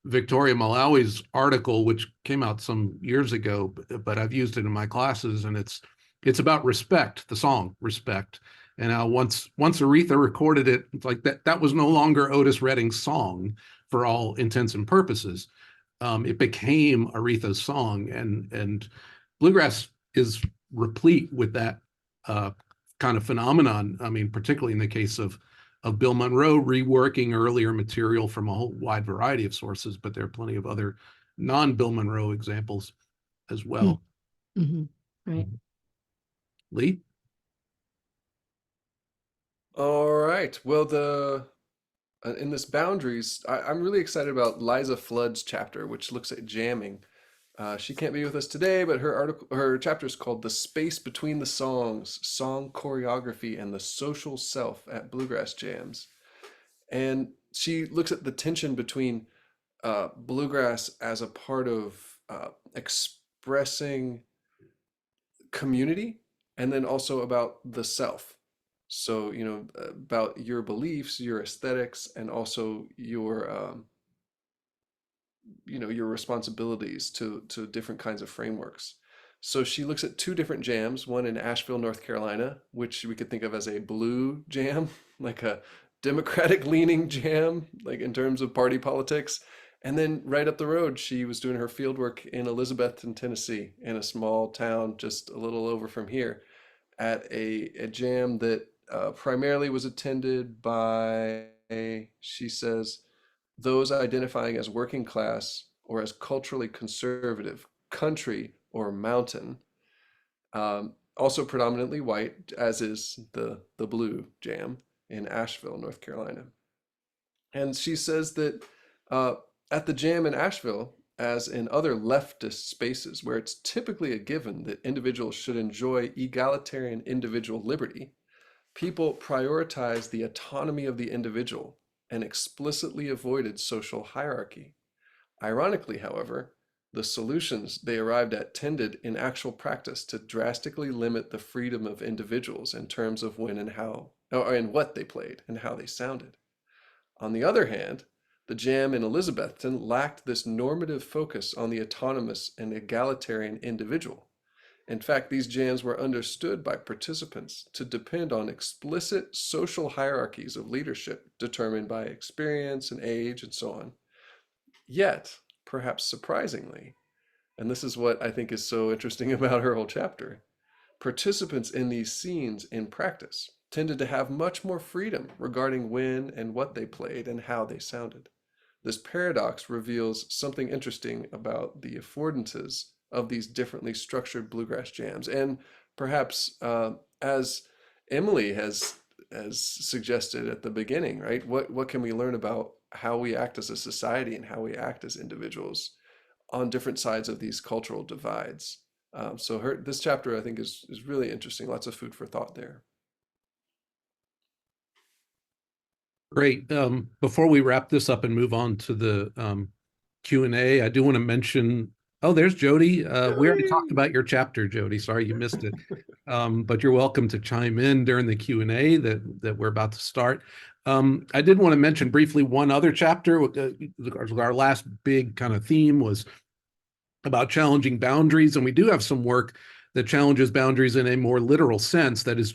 Victoria Malawi's article, which came out some years ago, but I've used it in my classes, and it's about respect, the song Respect. And now once Aretha recorded it, it's like that was no longer Otis Redding's song for all intents and purposes. It became Aretha's song, and bluegrass is replete with that kind of phenomenon. I mean, particularly in the case of Bill Monroe reworking earlier material from a whole wide variety of sources, but there are plenty of other non-Bill Monroe examples as well. Mm-hmm. Right. Lee? All right. Well, in this boundaries, I'm really excited about Liza Flood's chapter, which looks at jamming. She can't be with us today, but her chapter is called "The Space Between the Songs: Song Choreography and the Social Self at Bluegrass Jams," and she looks at the tension between bluegrass as a part of expressing community, and then also about the self. So, about your beliefs, your aesthetics, and also your responsibilities to different kinds of frameworks. So she looks at two different jams, one in Asheville, North Carolina, which we could think of as a blue jam, like a Democratic leaning jam, like in terms of party politics. And then right up the road, she was doing her field work in Elizabethton, Tennessee, in a small town just a little over from here, at a jam that primarily was attended by, she says, those identifying as working class or as culturally conservative, country or mountain, also predominantly white, as is the blue jam in Asheville, North Carolina. And she says that at the jam in Asheville, as in other leftist spaces where it's typically a given that individuals should enjoy egalitarian individual liberty, people prioritize the autonomy of the individual and explicitly avoided social hierarchy. Ironically, however, the solutions they arrived at tended in actual practice to drastically limit the freedom of individuals in terms of when and how, or in what they played and how they sounded. On the other hand, the jam in Elizabethton lacked this normative focus on the autonomous and egalitarian individual. In fact, these jams were understood by participants to depend on explicit social hierarchies of leadership determined by experience and age and so on. Yet, perhaps surprisingly, and this is what I think is so interesting about her whole chapter, participants in these scenes in practice tended to have much more freedom regarding when and what they played and how they sounded. This paradox reveals something interesting about the affordances of these differently structured bluegrass jams. And perhaps, as Emily has suggested at the beginning, right? What can we learn about how we act as a society and how we act as individuals on different sides of these cultural divides? So this chapter, I think, is really interesting. Lots of food for thought there. Great. Before we wrap this up and move on to the Q&A, I do want to mention Oh, there's Jody. We already talked Jody! about your chapter, Jody. Sorry you missed it. But you're welcome to chime in during the Q&A that we're about to start. I did want to mention briefly one other chapter. Our last big kind of theme was about challenging boundaries, and we do have some work that challenges boundaries in a more literal sense, that is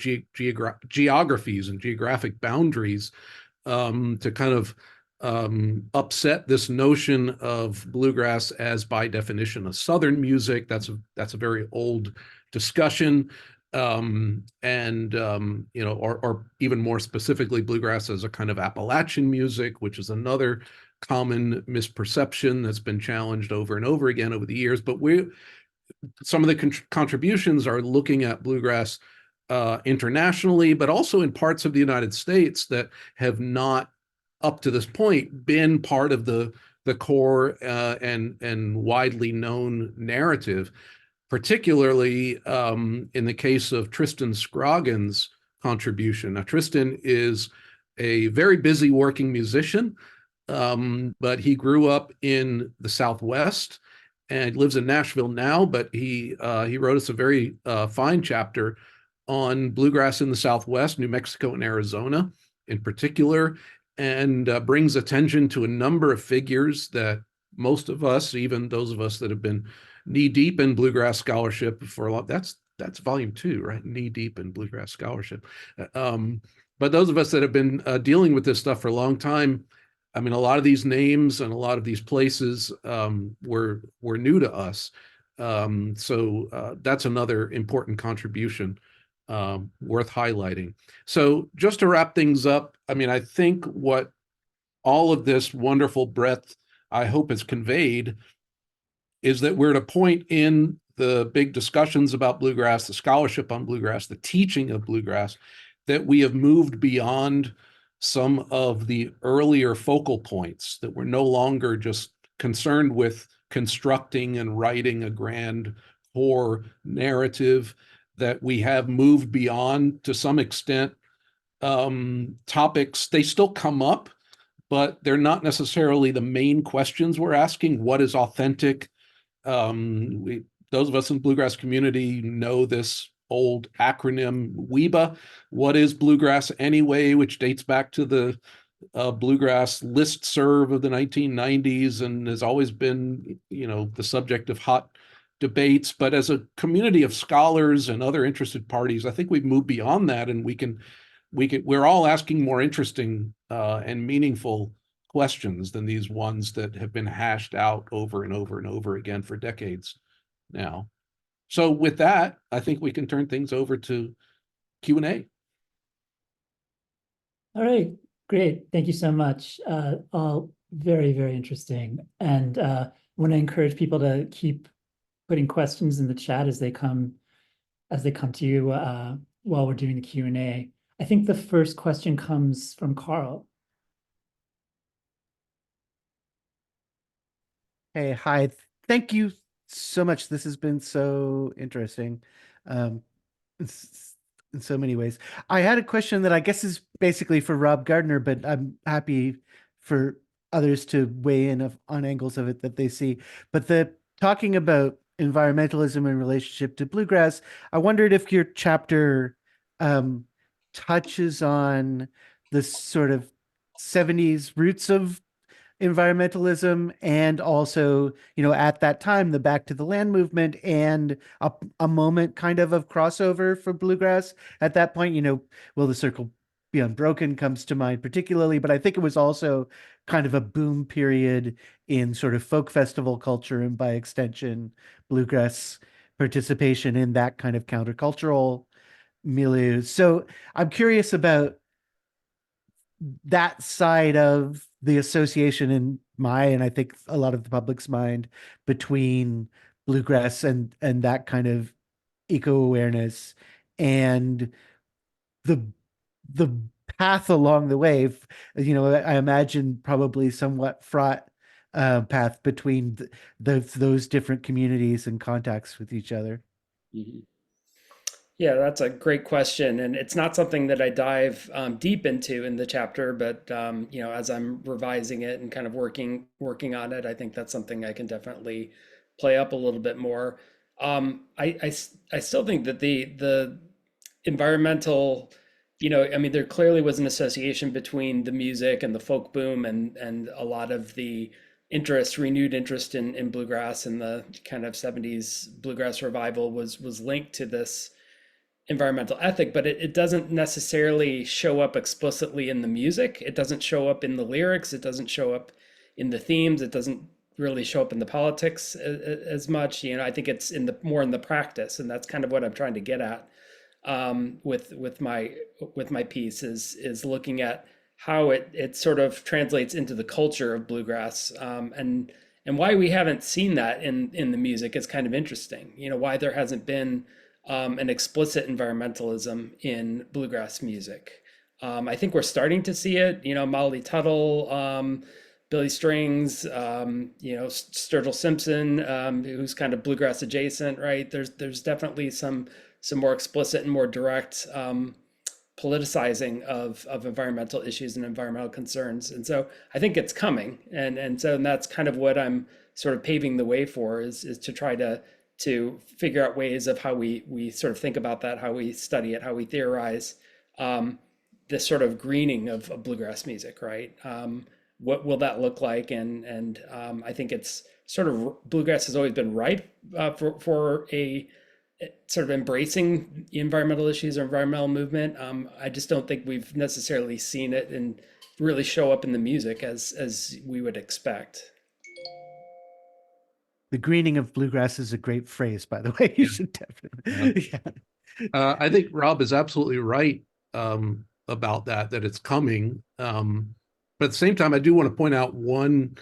geographies and geographic boundaries, to kind of upset this notion of bluegrass as by definition a Southern music. That's a very old discussion. Or even more specifically, bluegrass as a kind of Appalachian music, which is another common misperception that's been challenged over and over again over the years. But some of the contributions are looking at bluegrass internationally, but also in parts of the United States that have not, up to this point, been part of the core and widely known narrative, particularly in the case of Tristan Scroggins' contribution. Now, Tristan is a very busy working musician, but he grew up in the Southwest and lives in Nashville now. But he wrote us a very fine chapter on bluegrass in the Southwest, New Mexico and Arizona in particular, and brings attention to a number of figures that most of us, even those of us that have been knee deep in Bluegrass Scholarship for a lot, that's volume 2, right? Knee deep in Bluegrass Scholarship. But those of us that have been dealing with this stuff for a long time, I mean, a lot of these names and a lot of these places were new to us. So that's another important contribution worth highlighting. So just to wrap things up, I mean, I think what all of this wonderful breadth, I hope, is conveyed is that we're at a point in the big discussions about bluegrass, the scholarship on bluegrass, the teaching of bluegrass, that we have moved beyond some of the earlier focal points, that we're no longer just concerned with constructing and writing a grand core narrative, that we have moved beyond, to some extent, topics. They still come up, but they're not necessarily the main questions we're asking. What is authentic? Those of us in the bluegrass community know this old acronym WEBA. What is bluegrass anyway? Which dates back to the bluegrass listserv of the 1990s and has always been, the subject of hot debates. But as a community of scholars and other interested parties, I think we've moved beyond that, and we're all asking more interesting and meaningful questions than these ones that have been hashed out over and over and over again for decades now. So with that, I think we can turn things over to Q&A. All right, great. Thank you so much. All very, very interesting. And I want to encourage people to keep putting questions in the chat as they come to you while we're doing the Q&A. I think the first question comes from Carl. Hey, hi. Thank you so much. This has been so interesting in so many ways. I had a question that I guess is basically for Rob Gardner, but I'm happy for others to weigh in on angles of it that they see. But talking about environmentalism in relationship to bluegrass, I wondered if your chapter touches on the sort of 70s roots of environmentalism, and also, at that time, the Back to the Land movement, and a moment kind of crossover for bluegrass at that point. Will the Circle Be Unbroken comes to mind particularly, but I think it was also kind of a boom period in sort of folk festival culture, and by extension, bluegrass participation in that kind of countercultural milieu. So I'm curious about that side of the association in and I think a lot of the public's mind, between bluegrass and that kind of eco-awareness, and the path along the way. I imagine probably somewhat fraught path between those different communities and contacts with each other. Mm-hmm. Yeah, that's a great question, and it's not something that I dive deep into in the chapter, but as I'm revising it and kind of working on it, I think that's something I can definitely play up a little bit more. I still think that the environmental, I mean, there clearly was an association between the music and the folk boom and a lot of the renewed interest in bluegrass, and the kind of 70s bluegrass revival was linked to this environmental ethic, but it doesn't necessarily show up explicitly in the music. It doesn't show up in the lyrics. It doesn't show up in the themes. It doesn't really show up in the politics as much. I think it's more in the practice, and that's kind of what I'm trying to get at with my piece is looking at how it sort of translates into the culture of bluegrass, and why we haven't seen that in the music is kind of interesting. Why there hasn't been an explicit environmentalism in bluegrass music. I think we're starting to see it. Molly Tuttle, Billy Strings, Sturgill Simpson, who's kind of bluegrass adjacent, right? There's definitely some more explicit and more direct politicizing of environmental issues and environmental concerns. And so I think it's coming. And that's kind of what I'm sort of paving the way for, is to try to figure out ways of how we sort of think about that, how we study it, how we theorize this sort of greening of bluegrass music, right? What will that look like? And I think it's sort of, bluegrass has always been ripe for a sort of embracing environmental issues or environmental movement. I just don't think we've necessarily seen it and really show up in the music as we would expect. The greening of bluegrass is a great phrase, by the way. You should definitely. Yeah. I think Rob is absolutely right about that it's coming. But at the same time, I do want to point out one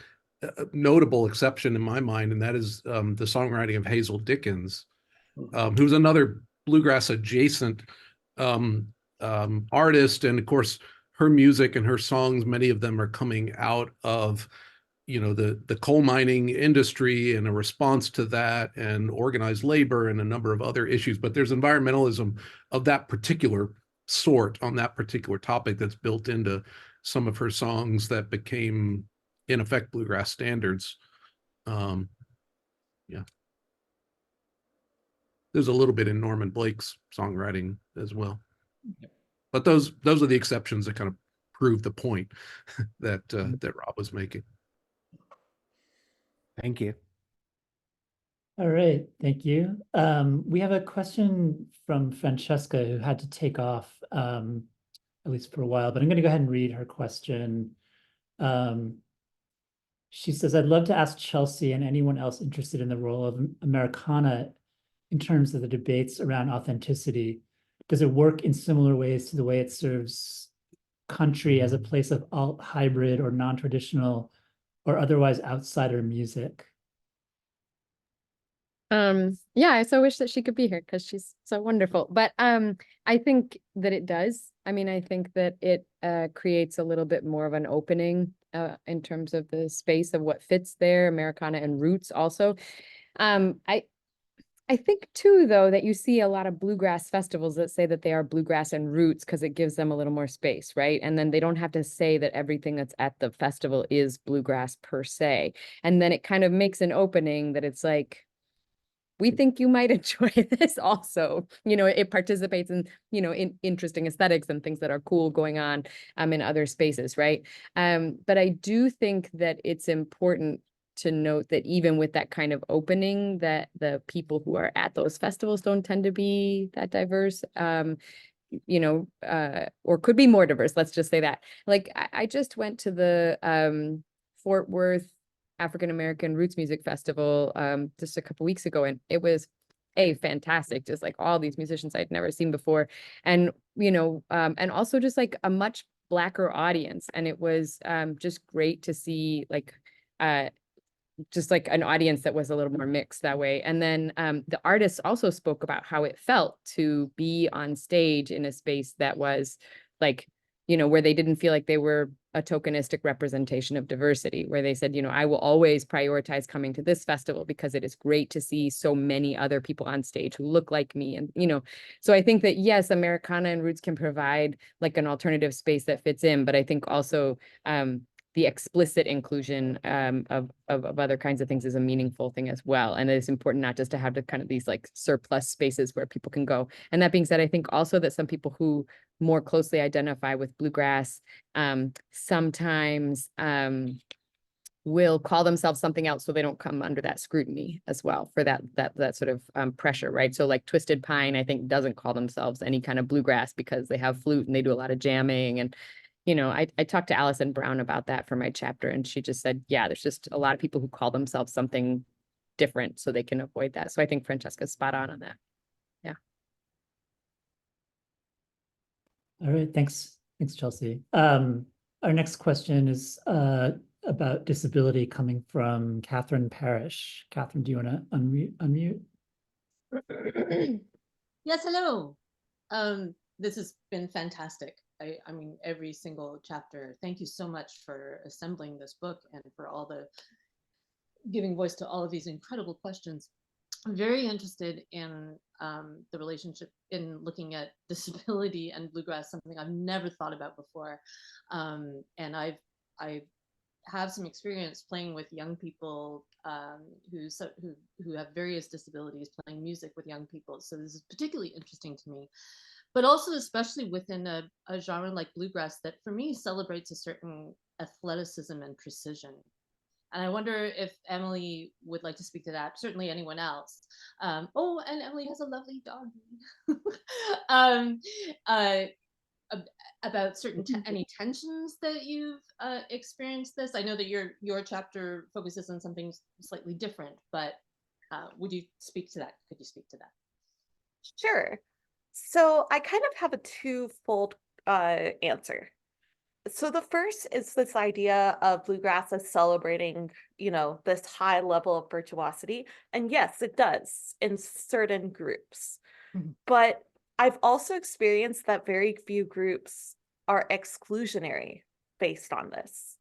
notable exception in my mind, and that is the songwriting of Hazel Dickens, who's another bluegrass adjacent artist. And of course, her music and her songs, many of them are coming out of the coal mining industry and a response to that, and organized labor and a number of other issues. But there's environmentalism of that particular sort on that particular topic that's built into some of her songs that became, in effect, bluegrass standards. There's a little bit in Norman Blake's songwriting as well. But those are the exceptions that kind of prove the point that Rob was making. Thank you. All right, thank you. We have a question from Francesca, who had to take off, at least for a while, but I'm going to go ahead and read her question. She says, I'd love to ask Chelsea and anyone else interested in the role of Americana in terms of the debates around authenticity. Does it work in similar ways to the way it serves country as a place of alt hybrid or non-traditional or otherwise outsider music? Yeah, I so wish that she could be here because she's so wonderful. But I think that it does. I mean, I think that it creates a little bit more of an opening in terms of the space of what fits there, Americana and roots also. I think too, though, that you see a lot of bluegrass festivals that say that they are bluegrass and roots because it gives them a little more space, right? And then they don't have to say that everything that's at the festival is bluegrass per se. And then it kind of makes an opening that it's like, we think you might enjoy this also. It participates in, in interesting aesthetics and things that are cool going on in other spaces, right? But I do think that it's important to note that even with that kind of opening, that the people who are at those festivals don't tend to be that diverse, or could be more diverse. Let's just say that. Like, I just went to the Fort Worth African American Roots Music Festival just a couple weeks ago, and it was fantastic. Just like all these musicians I'd never seen before, and and also just like a much Blacker audience, and it was just great to see just like an audience that was a little more mixed that way. And then the artists also spoke about how it felt to be on stage in a space that was like, where they didn't feel like they were a tokenistic representation of diversity, where they said, I will always prioritize coming to this festival because it is great to see so many other people on stage who look like me. And, so I think that, yes, Americana and Roots can provide like an alternative space that fits in, but I think also the explicit inclusion of other kinds of things is a meaningful thing as well. And it's important not just to have the kind of these like surplus spaces where people can go. And that being said, I think also that some people who more closely identify with bluegrass sometimes will call themselves something else so they don't come under that scrutiny as well for that sort of pressure, right? So like Twisted Pine, I think, doesn't call themselves any kind of bluegrass because they have flute and they do a lot of jamming. And I talked to Allison Brown about that for my chapter, and she just said, yeah, there's just a lot of people who call themselves something different so they can avoid that. So I think Francesca's spot on that. Yeah. All right, thanks, Chelsea. Our next question is about disability, coming from Catherine Parrish. Catherine, do you want to unmute? Yes, hello. This has been fantastic. I mean, every single chapter. Thank you so much for assembling this book and for all the giving voice to all of these incredible questions. I'm very interested in the relationship in looking at disability and bluegrass, something I've never thought about before. And I have some experience playing with young people who have various disabilities, playing music with young people. So this is particularly interesting to me, but also especially within a genre like bluegrass that for me celebrates a certain athleticism and precision. And I wonder if Emily would like to speak to that, certainly anyone else. Oh, and Emily has a lovely dog. About certain any tensions that you've experienced this. I know that your chapter focuses on something slightly different, but would you speak to that? Could you speak to that? Sure. So I kind of have a twofold answer. So the first is this idea of bluegrass as celebrating, this high level of virtuosity. And yes, it does in certain groups. But I've also experienced that very few groups are exclusionary based on this.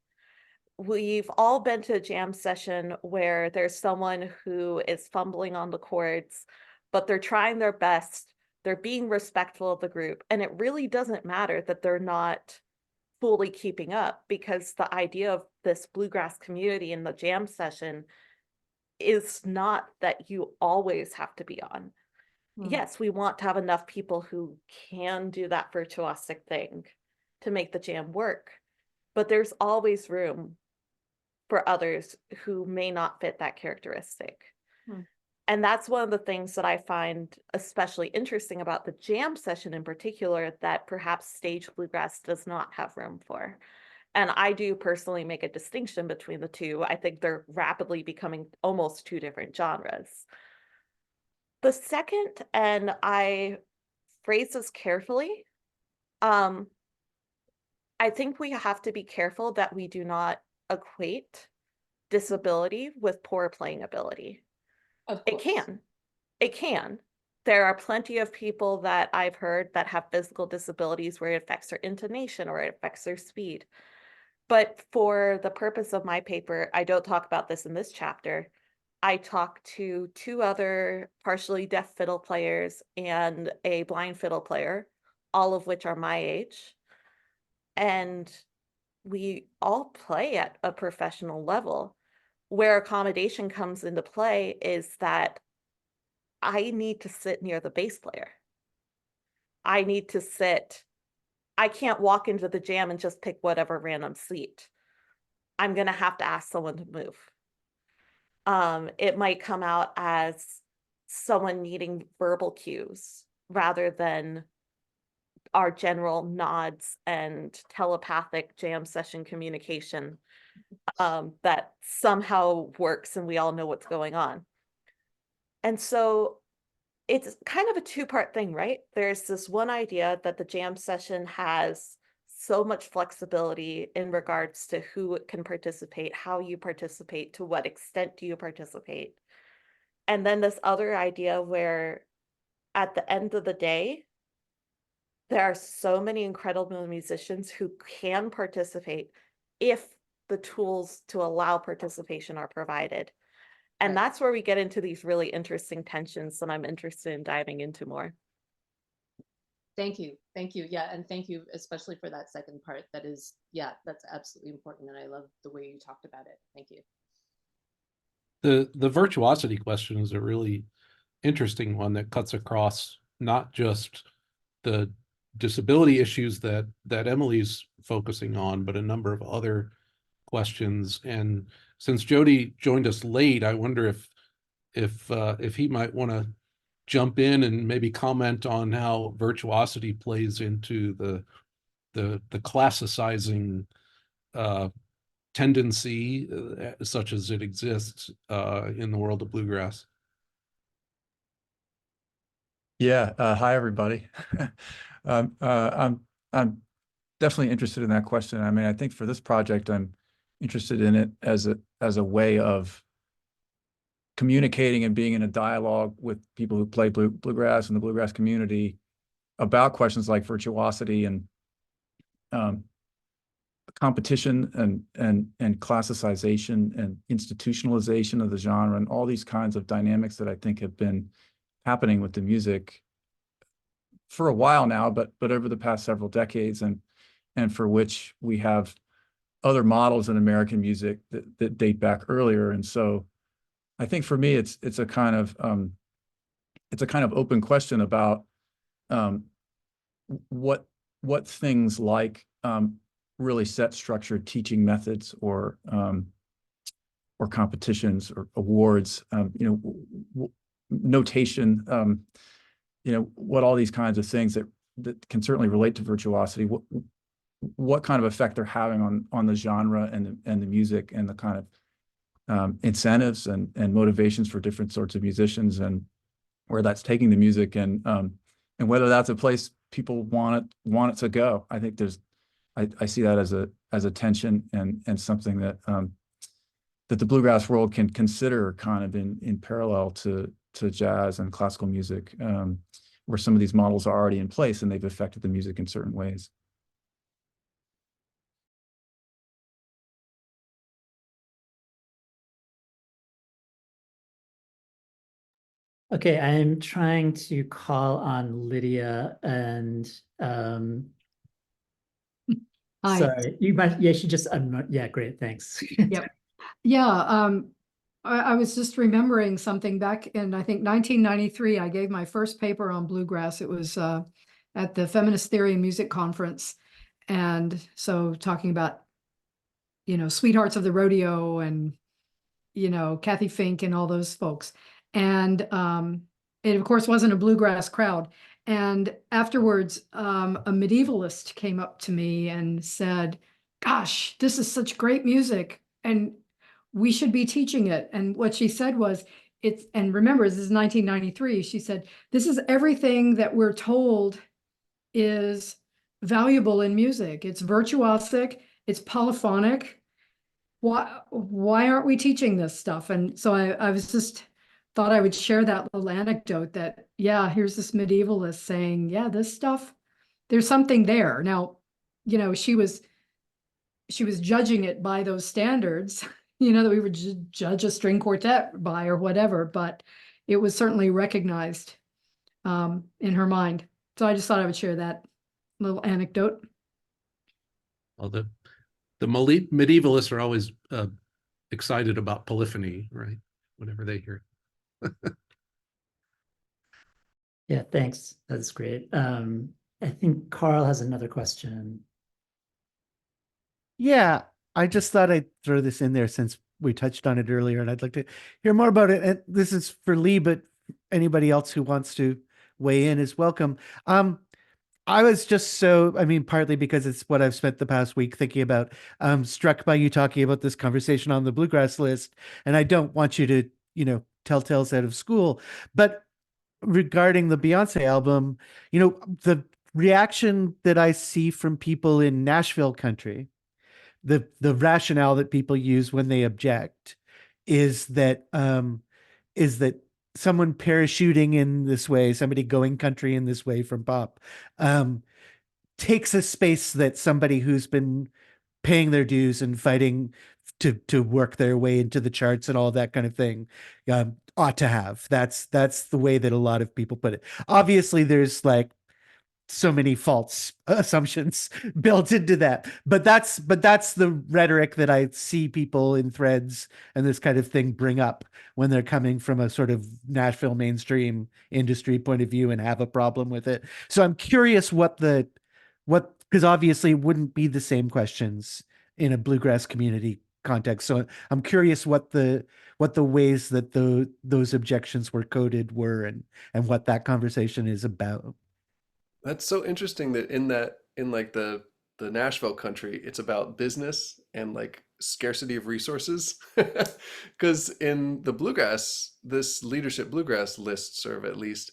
We've all been to a jam session where there's someone who is fumbling on the chords, but they're trying their best. They're being respectful of the group. And it really doesn't matter that they're not fully keeping up, because the idea of this bluegrass community in the jam session is not that you always have to be on. Yes, we want to have enough people who can do that virtuosic thing to make the jam work, but there's always room for others who may not fit that characteristic. And that's one of the things that I find especially interesting about the jam session in particular, that perhaps stage bluegrass does not have room for. And I do personally make a distinction between the two. I think they're rapidly becoming almost two different genres. The second, and I phrase this carefully, I think we have to be careful that we do not equate disability with poor playing ability. It can. There are plenty of people that I've heard that have physical disabilities where it affects their intonation or it affects their speed. But for the purpose of my paper, I don't talk about this in this chapter. I talked to two other partially deaf fiddle players and a blind fiddle player, all of which are my age. And we all play at a professional level. Where accommodation comes into play is that I need to sit near the bass player. I can't walk into the jam and just pick whatever random seat. I'm going to have to ask someone to move. It might come out as someone needing verbal cues rather than our general nods and telepathic jam session communication that somehow works and we all know what's going on. And so it's kind of a two-part thing, right? There's this one idea that the jam session has so much flexibility in regards to who can participate, how you participate, to what extent do you participate. And then this other idea where at the end of the day, there are so many incredible musicians who can participate if the tools to allow participation are provided. And that's where we get into these really interesting tensions that I'm interested in diving into more. Thank you. Thank you. Yeah. And thank you especially for that second part. That is, yeah, that's absolutely important. And I love the way you talked about it. Thank you. The virtuosity question is a really interesting one that cuts across not just the disability issues that Emily's focusing on, but a number of other questions. And since Jody joined us late, I wonder if he might want to jump in and maybe comment on how virtuosity plays into the classicizing tendency such as it exists in the world of bluegrass. Yeah. Hi, everybody. I'm definitely interested in that question. I mean, I think for this project, I'm interested in it as a way of communicating and being in a dialogue with people who play bluegrass and the bluegrass community about questions like virtuosity and competition and classicization and institutionalization of the genre and all these kinds of dynamics that I think have been happening with the music for a while now, but over the past several decades, and for which we have other models in American music that date back earlier. And so I think for me, it's a kind of open question about what things like really set structured teaching methods or competitions or awards, notation, what all these kinds of things that can certainly relate to virtuosity, what kind of effect they're having on the genre and the music and the kind of incentives and motivations for different sorts of musicians, and where that's taking the music, and whether that's a place people want it to go. I think I see that as a tension and something that the bluegrass world can consider kind of in parallel to jazz and classical music, where some of these models are already in place and they've affected the music in certain ways. Okay, I'm trying to call on Lydia and Hi. sorry, you might, yeah, she just, yeah, great, thanks. Yep. Yeah, I was just remembering something back in, I think, 1993. I gave my first paper on bluegrass. It was at the Feminist Theory and Music Conference. And so talking about, Sweethearts of the Rodeo and, Kathy Fink and all those folks. And it, of course, wasn't a bluegrass crowd. And afterwards, a medievalist came up to me and said, gosh, this is such great music, and we should be teaching it. And what she said was, and remember, this is 1993, she said, this is everything that we're told is valuable in music. It's virtuosic, it's polyphonic. Why aren't we teaching this stuff? And so I was just thought I would share that little anecdote that, yeah, here's this medievalist saying, yeah, this stuff, there's something there. Now, she was judging it by those standards, that we would judge a string quartet by or whatever, but it was certainly recognized in her mind. So I just thought I would share that little anecdote. Well, the medievalists are always excited about polyphony, right? Whenever they hear. Yeah, thanks. That's great. I think Carl has another question. Yeah, I just thought I'd throw this in there since we touched on it earlier, and I'd like to hear more about it. And this is for Lee, but anybody else who wants to weigh in is welcome. I was just partly because it's what I've spent the past week thinking about, struck by you talking about this conversation on the bluegrass list. And I don't want you to, tell tales out of school, but regarding the Beyonce album, the reaction that I see from people in Nashville country, the rationale that people use when they object is that someone parachuting in this way, somebody going country in this way from pop, takes a space that somebody who's been paying their dues and fighting to work their way into the charts and all that kind of thing ought to have. That's the way that a lot of people put it. Obviously, there's like so many false assumptions built into that. But that's the rhetoric that I see people in threads and this kind of thing bring up when they're coming from a sort of Nashville mainstream industry point of view and have a problem with it. So I'm curious because obviously it wouldn't be the same questions in a bluegrass community context. So I'm curious what the ways that those objections were coded were, and what that conversation is about. That's so interesting that in like the Nashville country, it's about business and like scarcity of resources. Because in the bluegrass, this leadership bluegrass listserv at least,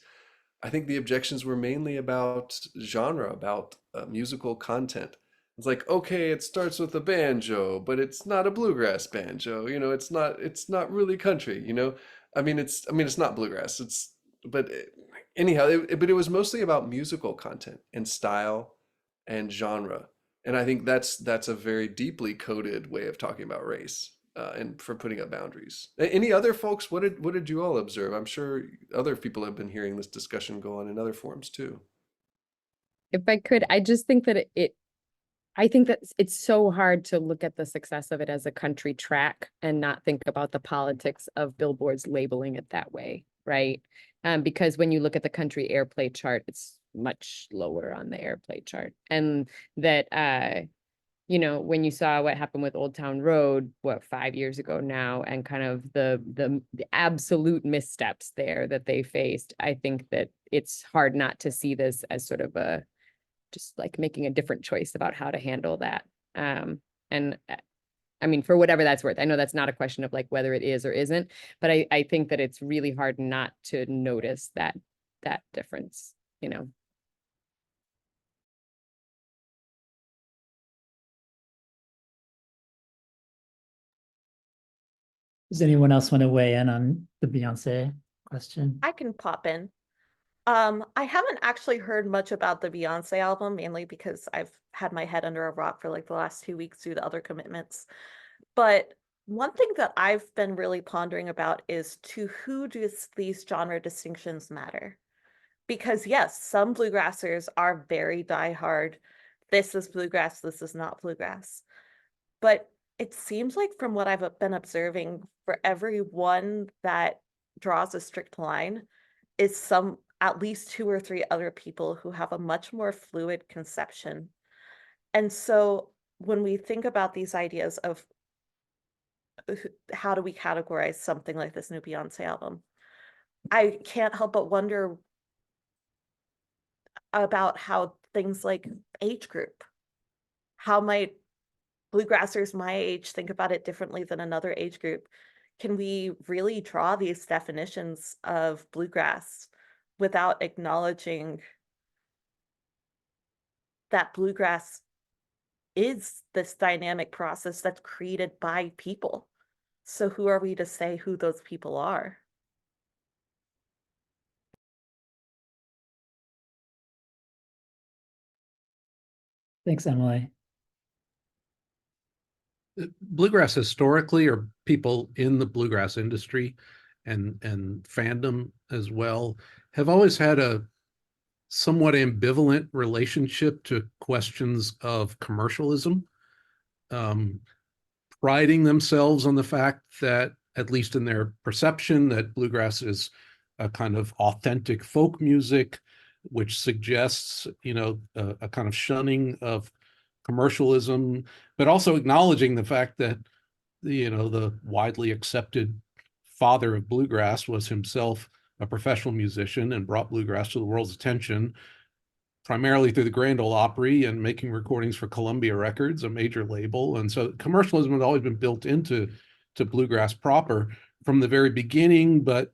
I think the objections were mainly about genre, about musical content. It's like, okay, it starts with a banjo, but it's not a bluegrass banjo. You know, it's not really country. You know, I mean, it's not bluegrass. But anyhow, but it was mostly about musical content and style and genre. And I think that's a very deeply coded way of talking about race, and for putting up boundaries. Any other folks? What did you all observe? I'm sure other people have been hearing this discussion go on in other forums too. If I could, I just think that I think that it's so hard to look at the success of it as a country track and not think about the politics of billboards labeling it that way, right? Because when you look at the country airplay chart, it's much lower on the airplay chart. And that, you know, when you saw what happened with Old Town Road, 5 years ago now, and kind of the absolute missteps there that they faced, I think that it's hard not to see this as sort of just like making a different choice about how to handle that. And I mean, for whatever that's worth, I know that's not a question of like whether it is or isn't, but I think that it's really hard not to notice that difference, you know. Does anyone else want to weigh in on the Beyonce question? I can pop in. I haven't actually heard much about the Beyonce album, mainly because I've had my head under a rock for like the last 2 weeks due to other commitments. But one thing that I've been really pondering about is to who does these genre distinctions matter? Because yes, some bluegrassers are very diehard. This is bluegrass, this is not bluegrass. But it seems like from what I've been observing, for every one that draws a strict line is at least 2 or 3 other people who have a much more fluid conception. And so when we think about these ideas of how do we categorize something like this new Beyonce album, I can't help but wonder about how things like age group, how might bluegrassers my age think about it differently than another age group? Can we really draw these definitions of bluegrass without acknowledging that bluegrass is this dynamic process that's created by people? So who are we to say who those people are? Thanks, Emily. Bluegrass historically, or people in the bluegrass industry and fandom as well, have always had a somewhat ambivalent relationship to questions of commercialism, priding themselves on the fact that, at least in their perception, that bluegrass is a kind of authentic folk music, which suggests, you know, a kind of shunning of commercialism, but also acknowledging the fact that, you know, the widely accepted father of bluegrass was himself a professional musician and brought bluegrass to the world's attention primarily through the Grand Ole Opry and making recordings for Columbia Records, a major label. And so commercialism had always been built into bluegrass proper from the very beginning, but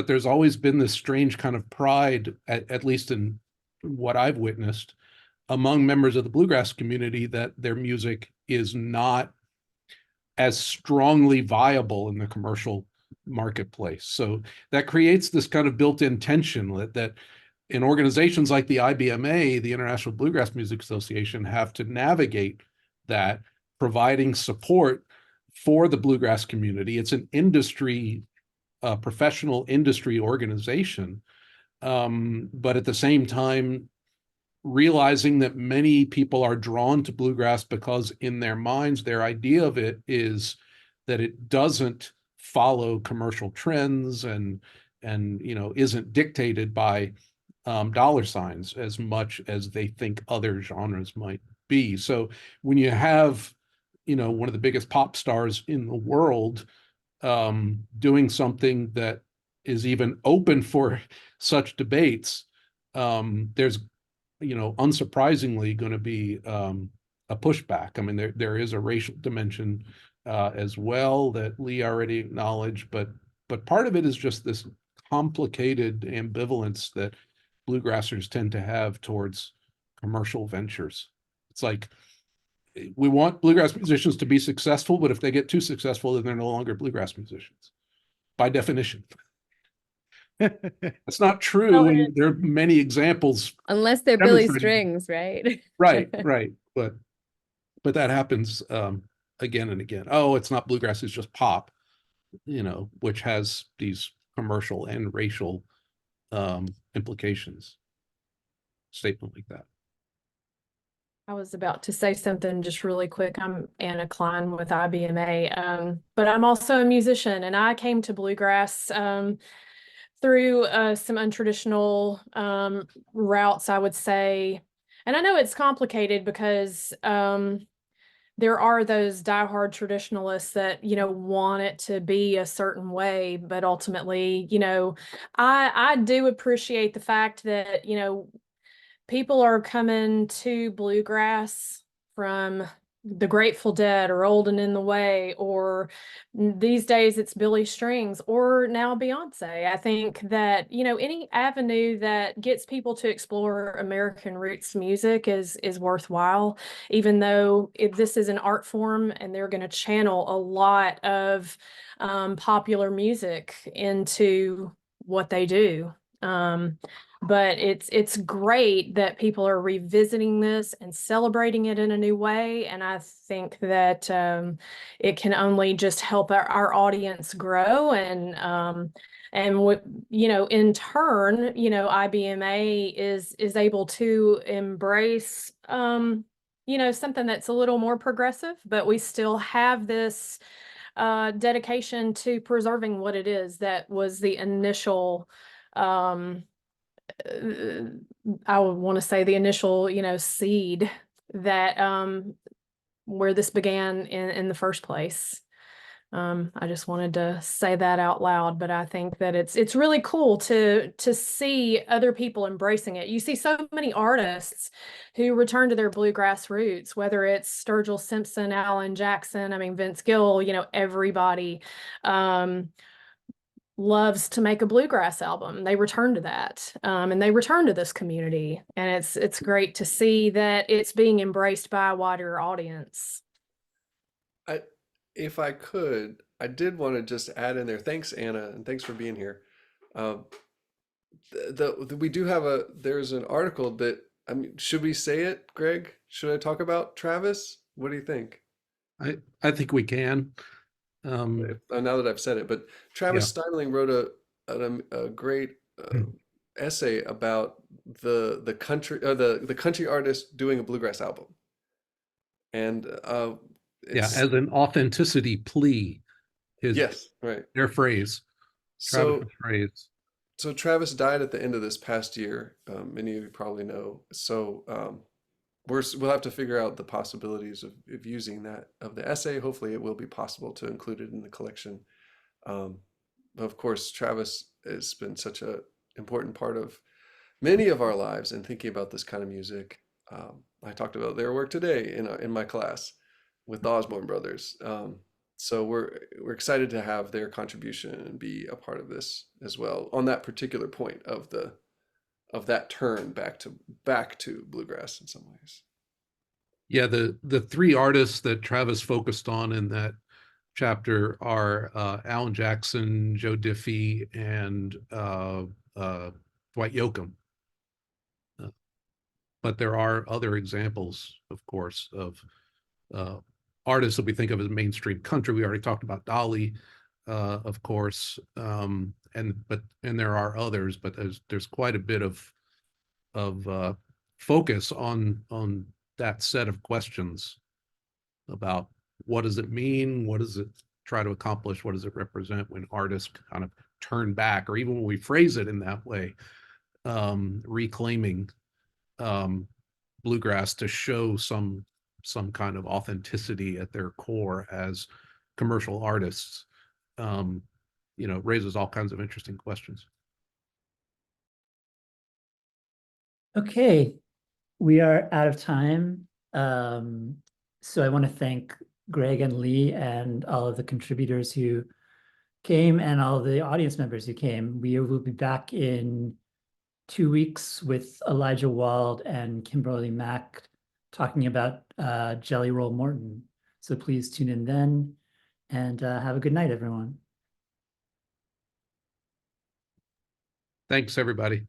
there's always been this strange kind of pride, at least in what I've witnessed, among members of the bluegrass community, that their music is not as strongly viable in the commercial marketplace. So that creates this kind of built-in tension that in organizations like the IBMA, the International Bluegrass Music Association, have to navigate that, providing support for the bluegrass community. It's an industry, professional industry organization, but at the same time, realizing that many people are drawn to bluegrass because in their minds, their idea of it is that it doesn't follow commercial trends and isn't dictated by dollar signs as much as they think other genres might be. So when you have, one of the biggest pop stars in the world doing something that is even open for such debates, there's unsurprisingly going to be a pushback. I mean, there is a racial dimension as well that Lee already acknowledged, but part of it is just this complicated ambivalence that bluegrassers tend to have towards commercial ventures. It's like we want bluegrass musicians to be successful, but if they get too successful, then they're no longer bluegrass musicians by definition. That's not true, and there are many examples. Unless they're Billy Strings, right? Right. But that happens again and again. Oh, it's not bluegrass, it's just pop, which has these commercial and racial implications. Statement like that. I was about to say something just really quick. I'm Anna Klein with IBMA, but I'm also a musician, and I came to bluegrass through some untraditional routes, I would say. And I know it's complicated because there are those diehard traditionalists that, want it to be a certain way, but ultimately, I do appreciate the fact that, people are coming to bluegrass from the Grateful Dead or Old and in the Way, or these days it's Billy Strings, or now Beyonce. I think that, any avenue that gets people to explore American roots music is worthwhile, even though this is an art form and they're going to channel a lot of popular music into what they do. But it's great that people are revisiting this and celebrating it in a new way. And I think that it can only just help our audience grow. And in turn, IBMA is able to embrace, something that's a little more progressive, but we still have this dedication to preserving what it is that was the initial I would want to say the initial, seed that where this began in the first place. I just wanted to say that out loud, but I think that it's really cool to see other people embracing it. You see so many artists who return to their bluegrass roots, whether it's Sturgill Simpson, Alan Jackson, Vince Gill, everybody loves to make a bluegrass album. They return to that, and they return to this community, and it's great to see that it's being embraced by a wider audience. If I could, I did want to just add in there. Thanks, Anna, and thanks for being here. We do have there's an article that, should we say it, Greg? Should I talk about Travis? What do you think? I think we can. Now that I've said it, but Travis Steinling wrote a great essay about the country artist doing a bluegrass album, and as an authenticity plea. Their phrase. So Travis died at the end of this past year. Many of you probably know. So we'll have to figure out the possibilities of using that of the essay. Hopefully it will be possible to include it in the collection. Of course, Travis has been such an important part of many of our lives in thinking about this kind of music. I talked about their work today in my class with the Osborne brothers. So we're excited to have their contribution and be a part of this as well on that particular point of that turn back to bluegrass in some ways. Yeah, the three artists that Travis focused on in that chapter are Alan Jackson, Joe Diffie, and Dwight Yoakam. But there are other examples, of course, of artists that we think of as mainstream country. We already talked about Dolly, of course, and there are others, but there's quite a bit of focus on that set of questions about what does it mean, what does it try to accomplish, what does it represent when artists kind of turn back, or even when we phrase it in that way, reclaiming bluegrass to show some kind of authenticity at their core as commercial artists, raises all kinds of interesting questions. Okay, we are out of time. So I want to thank Greg and Lee and all of the contributors who came and all of the audience members who came. We will be back in 2 weeks with Elijah Wald and Kimberly Mack talking about Jelly Roll Morton. So please tune in then, and have a good night, everyone. Thanks, everybody.